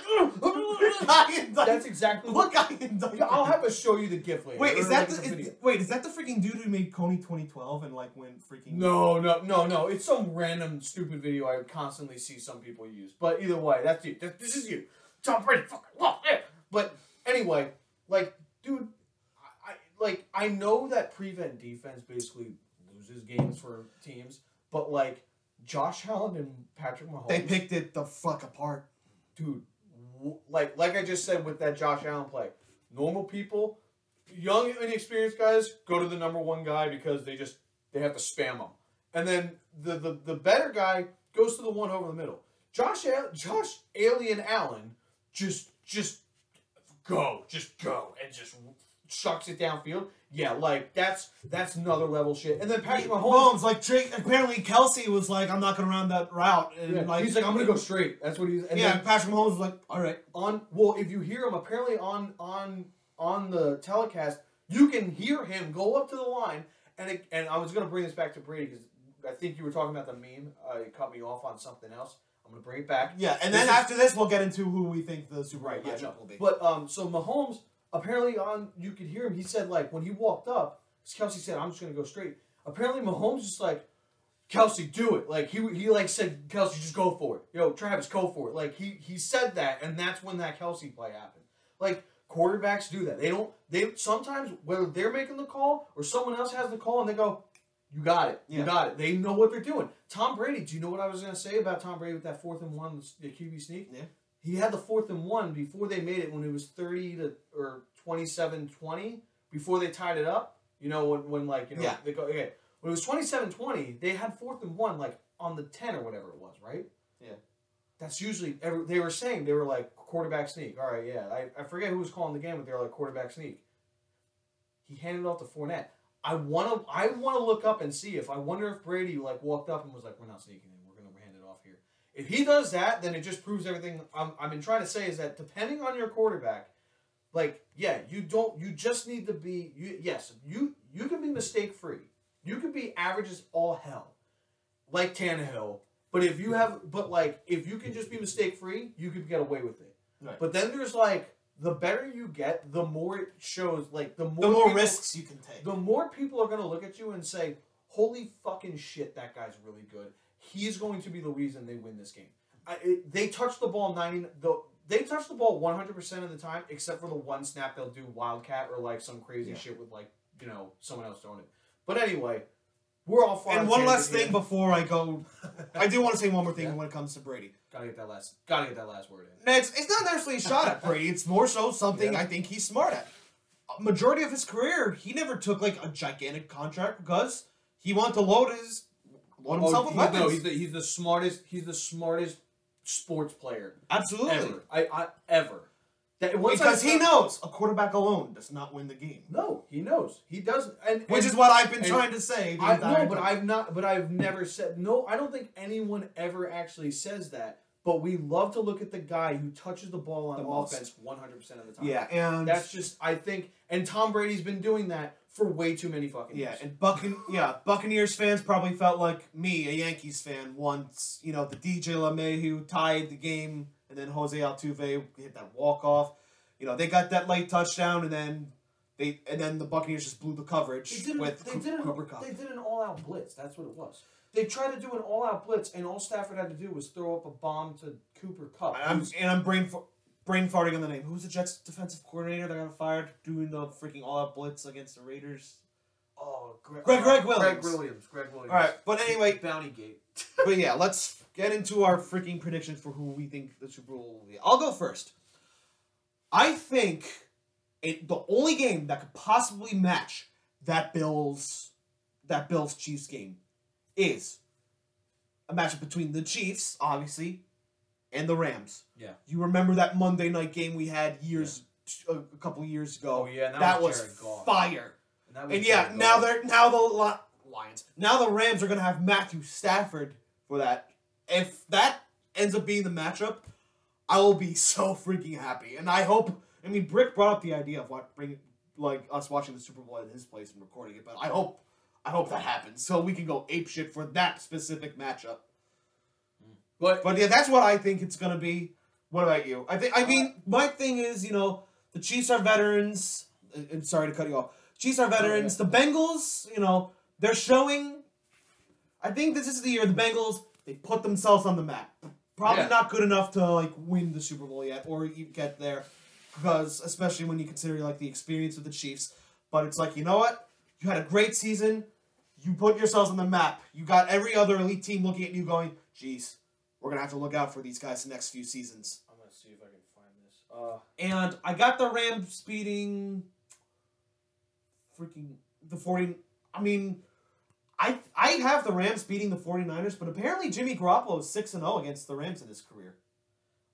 [SPEAKER 3] like, "That's exactly
[SPEAKER 2] what guy in diapers."
[SPEAKER 3] Yeah, I'll have to show you the GIF later.
[SPEAKER 2] Wait, is
[SPEAKER 3] like,
[SPEAKER 2] that the freaking dude who made Coney 2012 and like when freaking?
[SPEAKER 3] No. It's some random stupid video I constantly see some people use. But either way, that's you. This is you, Tom Brady. Fucking love it. But anyway, like, dude, I know that prevent defense basically loses games for teams, but like Josh Allen and Patrick Mahomes,
[SPEAKER 2] they picked it the fuck apart,
[SPEAKER 3] dude. Like I just said with that Josh Allen play, normal people, young inexperienced guys go to the number one guy because they have to spam them, and then the better guy goes to the one over the middle. Josh Alien Allen just go and just chucks it downfield. Yeah, like that's another level shit. And then Patrick Mahomes,
[SPEAKER 2] apparently Kelsey was like, I'm not gonna run that route, and
[SPEAKER 3] he's like, I'm gonna go straight. That's what he's. And
[SPEAKER 2] then Patrick Mahomes was like, all right.
[SPEAKER 3] If you hear him, apparently on the telecast, you can hear him go up to the line, and I was gonna bring this back to Brady because I think you were talking about the meme. It cut me off on something else. I'm gonna bring it back.
[SPEAKER 2] Yeah, and then after this, we'll get into who we think the Super Bowl matchup will be.
[SPEAKER 3] But so Mahomes. Apparently, you could hear him. He said, like, when he walked up, Kelsey said, I'm just going to go straight. Apparently, Mahomes just like, Kelsey, do it. Like, he like said, Kelsey, just go for it. Yo, Travis, go for it. Like, he said that, and that's when that Kelsey play happened. Like, quarterbacks do that. They sometimes, whether they're making the call or someone else has the call, and they go, you got it. You got it. They know what they're doing. Tom Brady, do you know what I was going to say about Tom Brady with that 4th and 1, the QB sneak?
[SPEAKER 2] Yeah.
[SPEAKER 3] He had the 4th and 1 before they made it when it was 27-20 before they tied it up. You know when they go when it was 27-20, they had 4th and 1 like on the 10 or whatever it was, right?
[SPEAKER 2] Yeah.
[SPEAKER 3] That's usually they were like quarterback sneak. All right, yeah. I forget who was calling the game, but they were like quarterback sneak. He handed it off to Fournette. I wanna look up and see if I wonder if Brady like walked up and was like, we're not sneaking in, we're gonna hand it off here. If he does that, then it just proves everything I've been trying to say is that depending on your quarterback, like, yeah, you just need to be, you can be mistake free. You can be average as all hell, like Tannehill. But if you can just be mistake free, you could get away with it.
[SPEAKER 2] Right.
[SPEAKER 3] But then there's like, the better you get, the more it shows, like, the more
[SPEAKER 2] people, risks you can take.
[SPEAKER 3] The more people are going to look at you and say, holy fucking shit, that guy's really good. He's going to be the reason they win this game. They touch the ball 100% of the time, except for the one snap they'll do wildcat or like some crazy shit with like, someone else throwing it. But anyway, we're all far.
[SPEAKER 2] And one last thing before I go, I do want to say one more thing when it comes to Brady.
[SPEAKER 3] Gotta get that last word in.
[SPEAKER 2] Now, it's not necessarily a shot at Brady. It's more so something I think he's smart at. Majority of his career, he never took like a gigantic contract because he wanted to load himself with weapons.
[SPEAKER 3] No, he's the smartest. He's the smartest sports player.
[SPEAKER 2] Absolutely.
[SPEAKER 3] Ever.
[SPEAKER 2] Because he knows a quarterback alone does not win the game.
[SPEAKER 3] No, he knows. He doesn't.
[SPEAKER 2] Which is what I've been trying to say.
[SPEAKER 3] I've never said no. I don't think anyone ever actually says that. But we love to look at the guy who touches the ball on offense 100% of the time.
[SPEAKER 2] Yeah, and
[SPEAKER 3] that's just and Tom Brady's been doing that for way too many fucking years.
[SPEAKER 2] And Buccaneers fans probably felt like me, a Yankees fan, once the DJ LeMahieu tied the game, and then Jose Altuve hit that walk off. They got that late touchdown, and then the Buccaneers just blew the coverage with Cooper Kupp.
[SPEAKER 3] They did an all-out blitz. That's what it was. They tried to do an all-out blitz, and all Stafford had to do was throw up a bomb to Cooper Kupp.
[SPEAKER 2] I'm brain farting on the name. Who's the Jets defensive coordinator that got fired doing the freaking all-out blitz against the Raiders?
[SPEAKER 3] Oh, Greg Williams.
[SPEAKER 2] All right, but anyway,
[SPEAKER 3] Bountygate.
[SPEAKER 2] But yeah, let's get into our freaking predictions for who we think the Super Bowl will be. I'll go first. I think the only game that could possibly match that Bills Chiefs game is a matchup between the Chiefs, obviously, and the Rams.
[SPEAKER 3] Yeah.
[SPEAKER 2] You remember that Monday night game we had a couple years ago?
[SPEAKER 3] Oh yeah,
[SPEAKER 2] that was fire. Now the Lions. Now the Rams are gonna have Matthew Stafford for that. If that ends up being the matchup, I will be so freaking happy. And I hope. I mean, Brick brought up the idea of us watching the Super Bowl at his place and recording it, but I hope that happens so we can go apeshit for that specific matchup. But yeah, that's what I think it's gonna be. What about you? My thing is, the Chiefs are veterans. I'm sorry to cut you off. Chiefs are veterans. The Bengals, they're showing. I think this is the year the Bengals they put themselves on the map. Probably not good enough to win the Super Bowl yet or even get there, because especially when you consider the experience with the Chiefs. But it's you know what? You had a great season. You put yourselves on the map. You got every other elite team looking at you going, geez, we're going to have to look out for these guys the next few seasons.
[SPEAKER 3] I'm going to see if I can find this.
[SPEAKER 2] And I got the Rams beating freaking the 40... I mean, I have the Rams beating the 49ers, but apparently Jimmy Garoppolo is 6-0 against the Rams in his career.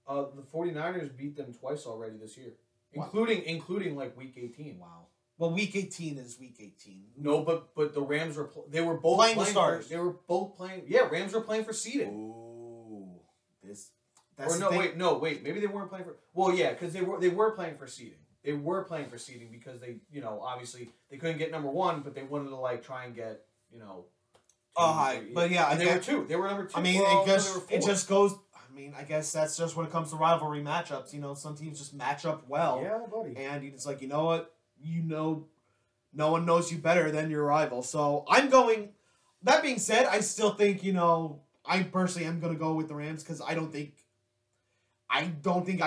[SPEAKER 3] The 49ers beat them twice already this year.
[SPEAKER 2] Wow.
[SPEAKER 3] Including week 18.
[SPEAKER 2] Wow. Well, week 18 is week 18.
[SPEAKER 3] No, but the Rams were they were both
[SPEAKER 2] playing the stars.
[SPEAKER 3] They were both playing. Yeah, Rams were playing for seeding.
[SPEAKER 2] Ooh,
[SPEAKER 3] wait. Maybe they weren't playing for. Well, yeah, because they were playing for seeding. They were playing for seeding because they obviously they couldn't get number one, but they wanted to try and get
[SPEAKER 2] high. But yeah,
[SPEAKER 3] they were two. They were number two.
[SPEAKER 2] I mean, it just goes. I mean, I guess that's just when it comes to rivalry matchups. Some teams just match up well.
[SPEAKER 3] Yeah, buddy.
[SPEAKER 2] And it's you know what. No one knows you better than your rival. So I'm going. That being said, I still think I personally am going to go with the Rams because I don't think I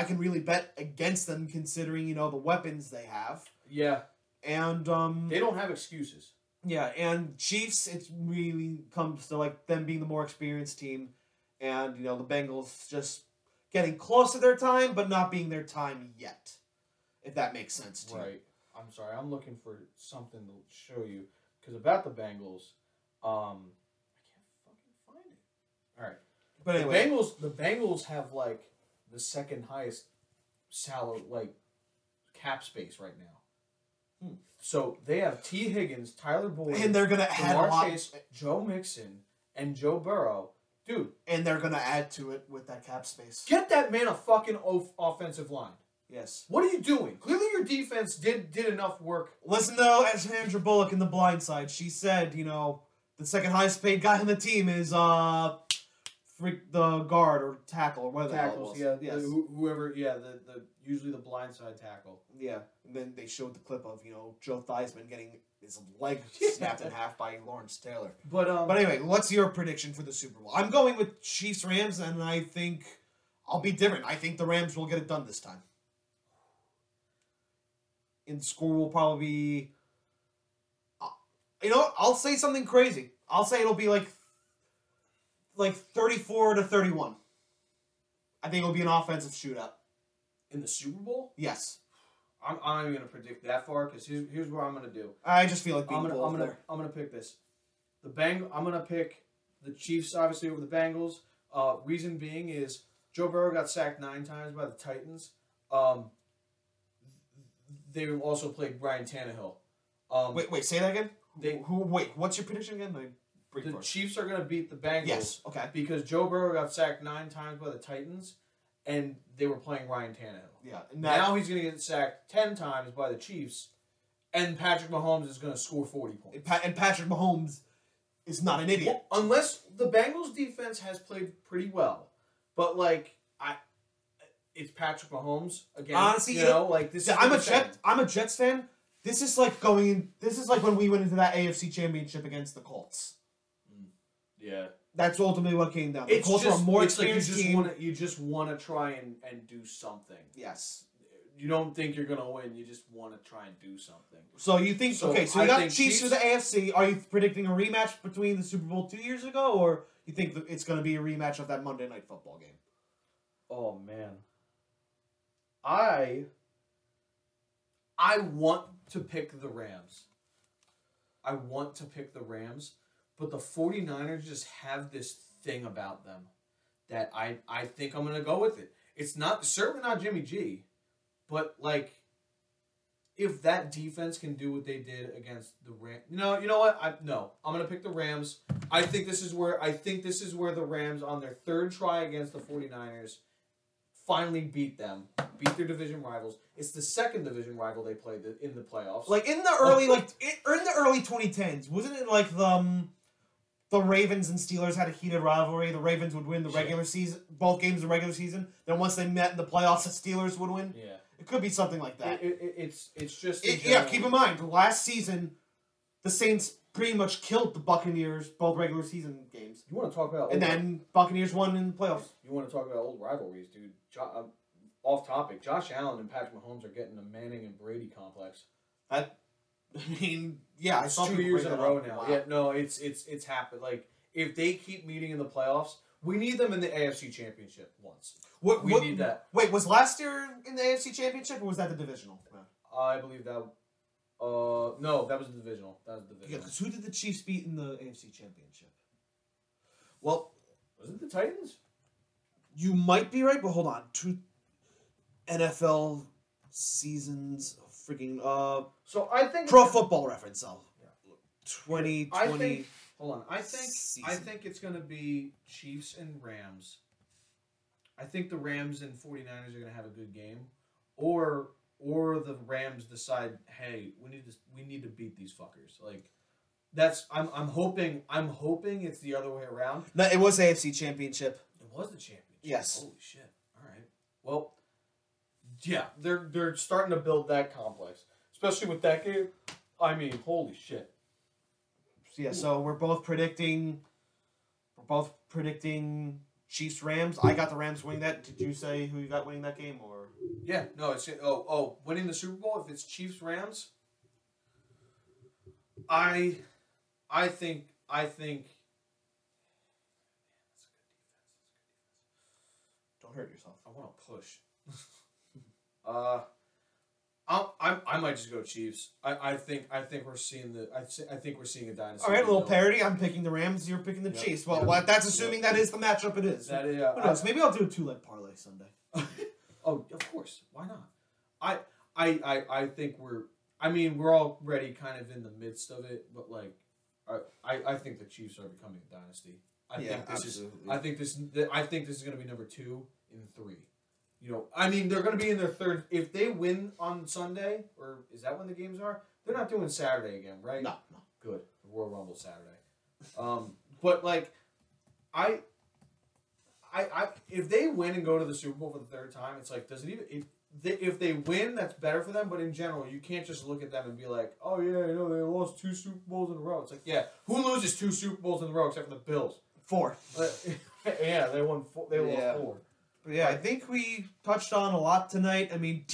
[SPEAKER 2] can really bet against them considering the weapons they have.
[SPEAKER 3] Yeah.
[SPEAKER 2] And
[SPEAKER 3] they don't have excuses.
[SPEAKER 2] Yeah, and Chiefs, it really comes to them being the more experienced team, and the Bengals just getting close to their time, but not being their time yet. If that makes sense to you.
[SPEAKER 3] Right. I'm sorry. I'm looking for something to show you because about the Bengals, I can't fucking find it. All right.
[SPEAKER 2] But anyway,
[SPEAKER 3] the Bengals have the second highest salary cap space right now. So they have T. Higgins, Tyler Boyd,
[SPEAKER 2] And they're gonna add a lot.
[SPEAKER 3] Chase, Joe Mixon, and Joe Burrow. Dude.
[SPEAKER 2] And they're gonna add to it with that cap space.
[SPEAKER 3] Get that man a fucking offensive line.
[SPEAKER 2] Yes.
[SPEAKER 3] What are you doing? Clearly your defense did enough work.
[SPEAKER 2] Listen to Sandra Bullock in The Blind Side. She said, the second highest paid guy on the team is the guard or tackle or whatever
[SPEAKER 3] Tackles,
[SPEAKER 2] the hell it was.
[SPEAKER 3] yeah.
[SPEAKER 2] Yes.
[SPEAKER 3] Whoever, the usually the blindside tackle.
[SPEAKER 2] Yeah. And then they showed the clip of, Joe Theismann getting his leg snapped in half by Lawrence Taylor.
[SPEAKER 3] But
[SPEAKER 2] anyway, what's your prediction for the Super Bowl? I'm going with Chiefs-Rams, and I think I'll be different. I think the Rams will get it done this time. And the score will probably be... I'll say something crazy. I'll say it'll be like 34-31. I think it'll be an offensive shootout.
[SPEAKER 3] in the Super Bowl,
[SPEAKER 2] Yes.
[SPEAKER 3] I'm not even gonna predict that far because here's what I'm gonna do.
[SPEAKER 2] I just feel like
[SPEAKER 3] I'm gonna pick this. I'm gonna pick the Chiefs obviously over the Bengals. Reason being is Joe Burrow got sacked 9 times by the Titans. They also played Ryan Tannehill.
[SPEAKER 2] Wait, say that again?
[SPEAKER 3] They
[SPEAKER 2] what's your prediction again?
[SPEAKER 3] The Chiefs are gonna beat the Bengals.
[SPEAKER 2] Yes, okay.
[SPEAKER 3] Because Joe Burrow got sacked 9 times by the Titans, and they were playing Ryan Tannehill.
[SPEAKER 2] Yeah.
[SPEAKER 3] Now he's gonna get sacked 10 times by the Chiefs, and Patrick Mahomes is gonna score 40 points.
[SPEAKER 2] And Patrick Mahomes is not an idiot.
[SPEAKER 3] Well, unless the Bengals defense has played pretty well, but it's Patrick Mahomes again.
[SPEAKER 2] Honestly,
[SPEAKER 3] this.
[SPEAKER 2] I'm a Jets fan. This is like when we went into that AFC Championship against the Colts.
[SPEAKER 3] Yeah.
[SPEAKER 2] That's ultimately what came down. The Colts were a more experienced team.
[SPEAKER 3] You just want to try and do something.
[SPEAKER 2] Yes.
[SPEAKER 3] You don't think you're gonna win. You just want to try and do something.
[SPEAKER 2] So you think
[SPEAKER 3] So
[SPEAKER 2] okay? So
[SPEAKER 3] I
[SPEAKER 2] you got
[SPEAKER 3] think
[SPEAKER 2] Chiefs for the AFC. Are you predicting a rematch between the Super Bowl 2 years ago, or you think that it's going to be a rematch of that Monday Night Football game?
[SPEAKER 3] Oh man. I want to pick the Rams. But the 49ers just have this thing about them that I think I'm going to go with it. It's certainly not Jimmy G, but if that defense can do what they did against the Rams, you know what? I'm going to pick the Rams. I think this is where the Rams on their 3rd try against the 49ers finally beat their division rivals. It's the 2nd division rival they played in the playoffs.
[SPEAKER 2] In the early 2010s, wasn't it like the Ravens and Steelers had a heated rivalry? The Ravens would win the regular season, both games of the regular season. Then once they met in the playoffs, the Steelers would win.
[SPEAKER 3] Yeah,
[SPEAKER 2] it could be something like that.
[SPEAKER 3] It's just
[SPEAKER 2] keep in mind last season, the Saints pretty much killed the Buccaneers both regular season games.
[SPEAKER 3] You want to talk about
[SPEAKER 2] then Buccaneers won in the playoffs.
[SPEAKER 3] You want to talk about old rivalries, dude? Off topic. Josh Allen and Patrick Mahomes are getting the Manning and Brady complex.
[SPEAKER 2] I saw
[SPEAKER 3] It's 2 years in a row now. Wow. Yeah, no, it's happened. If they keep meeting in the playoffs, we need them in the AFC Championship once. We need that.
[SPEAKER 2] Wait, was last year in the AFC Championship or was that the divisional?
[SPEAKER 3] I believe that. No, that was the divisional. That was the divisional.
[SPEAKER 2] Yeah, because who did the Chiefs beat in the AFC Championship? Well,
[SPEAKER 3] was it the Titans?
[SPEAKER 2] You might be right, but hold on. 2 NFL seasons, freaking
[SPEAKER 3] So I think
[SPEAKER 2] Pro Football Reference. 2020.
[SPEAKER 3] Hold on. I think it's going to be Chiefs and Rams. I think the Rams and 49ers are going to have a good game, or the Rams decide, hey, we need to beat these fuckers. I'm hoping it's the other way around.
[SPEAKER 2] No, it was AFC Championship.
[SPEAKER 3] It was the championship.
[SPEAKER 2] Yes.
[SPEAKER 3] Holy shit. All right. Well, yeah, they're starting to build that complex, especially with that game. I mean, holy shit.
[SPEAKER 2] Yeah. So we're both predicting Chiefs Rams. I got the Rams winning that. Did you say who you got winning that game or?
[SPEAKER 3] Yeah. No. It's winning the Super Bowl. If it's Chiefs Rams, I think.
[SPEAKER 2] Hurt yourself.
[SPEAKER 3] I want to push. I might just go Chiefs. I think we're seeing a dynasty.
[SPEAKER 2] All right, a little parody. I'm picking the Rams. You're picking the Chiefs. Well, that's assuming that is the matchup. It is.
[SPEAKER 3] That is.
[SPEAKER 2] Who knows? Maybe I'll do a 2-leg parlay Sunday.
[SPEAKER 3] Oh, of course. Why not? I think I mean, we're already kind of in the midst of it, but like, I think the Chiefs are becoming a dynasty. I think this is going to be number 2 in 3. You know, I mean, they're going to be in their third. If they win on Sunday, or is that when the games are? They're not doing Saturday again, right?
[SPEAKER 2] No.
[SPEAKER 3] Good. The Royal Rumble Saturday. But like, I if they win and go to the Super Bowl for the 3rd time, it's like, does it even? If they win, that's better for them. But in general, you can't just look at them and be like, oh yeah, you know, they lost 2 Super Bowls in a row. It's like, yeah, who loses 2 Super Bowls in a row except for the Bills?
[SPEAKER 2] 4.
[SPEAKER 3] Yeah, they won 4. They lost 4.
[SPEAKER 2] But yeah, I think we touched on a lot tonight. I mean,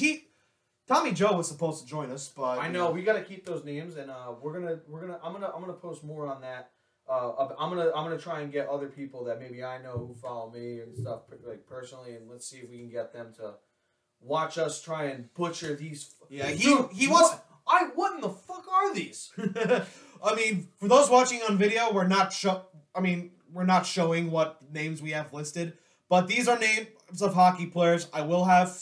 [SPEAKER 2] Tommy Joe was supposed to join us, but
[SPEAKER 3] I know we got to keep those names, and I'm gonna post more on that. I'm gonna try and get other people that maybe I know who follow me and stuff, like personally, and let's see if we can get them to watch us try and butcher these.
[SPEAKER 2] Yeah, he wants.
[SPEAKER 3] What in the fuck are these?
[SPEAKER 2] I mean, for those watching on video, we're not showing what names we have listed, but these are names of hockey players. I will have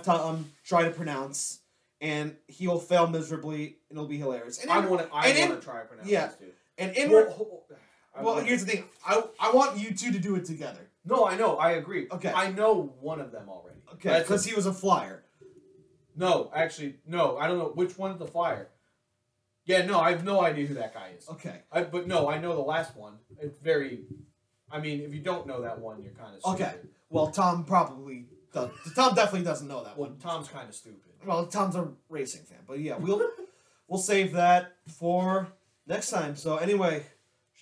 [SPEAKER 2] Tom try to pronounce, and he will fail miserably, and it'll be hilarious. And
[SPEAKER 3] I want to try and pronounce this too.
[SPEAKER 2] And here's the thing. I want you two to do it together.
[SPEAKER 3] No, I know. I agree.
[SPEAKER 2] Okay.
[SPEAKER 3] I know one of them already.
[SPEAKER 2] Okay, because he was a Flyer.
[SPEAKER 3] No, actually, no. I don't know which one's the Flyer. Yeah, no, I have no idea who that guy is.
[SPEAKER 2] Okay.
[SPEAKER 3] But no, I know the last one. It's very... I mean, if you don't know that one, you're kind of stupid.
[SPEAKER 2] Okay. Well, Tom probably... Tom definitely doesn't know that one.
[SPEAKER 3] Tom's kind of stupid.
[SPEAKER 2] Well, Tom's a racing fan. But yeah, we'll save that for next time. So anyway,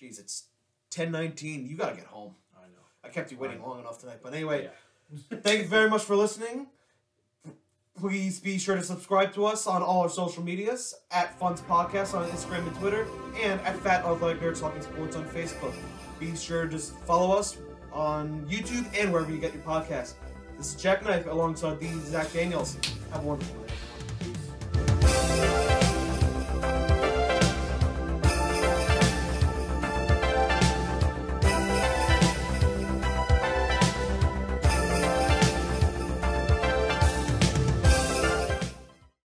[SPEAKER 2] jeez, it's 10:19. You got to get home.
[SPEAKER 3] I know.
[SPEAKER 2] I kept you waiting long enough tonight. But anyway, thank you very much for listening. Please be sure to subscribe to us on all our social medias, at FUNTS Podcast on Instagram and Twitter, and at Fat Athletic Nerds Talking Sports on Facebook. Be sure to follow us on YouTube and wherever you get your podcasts. This is JackKnife alongside the Zach Danielz. Have a wonderful night.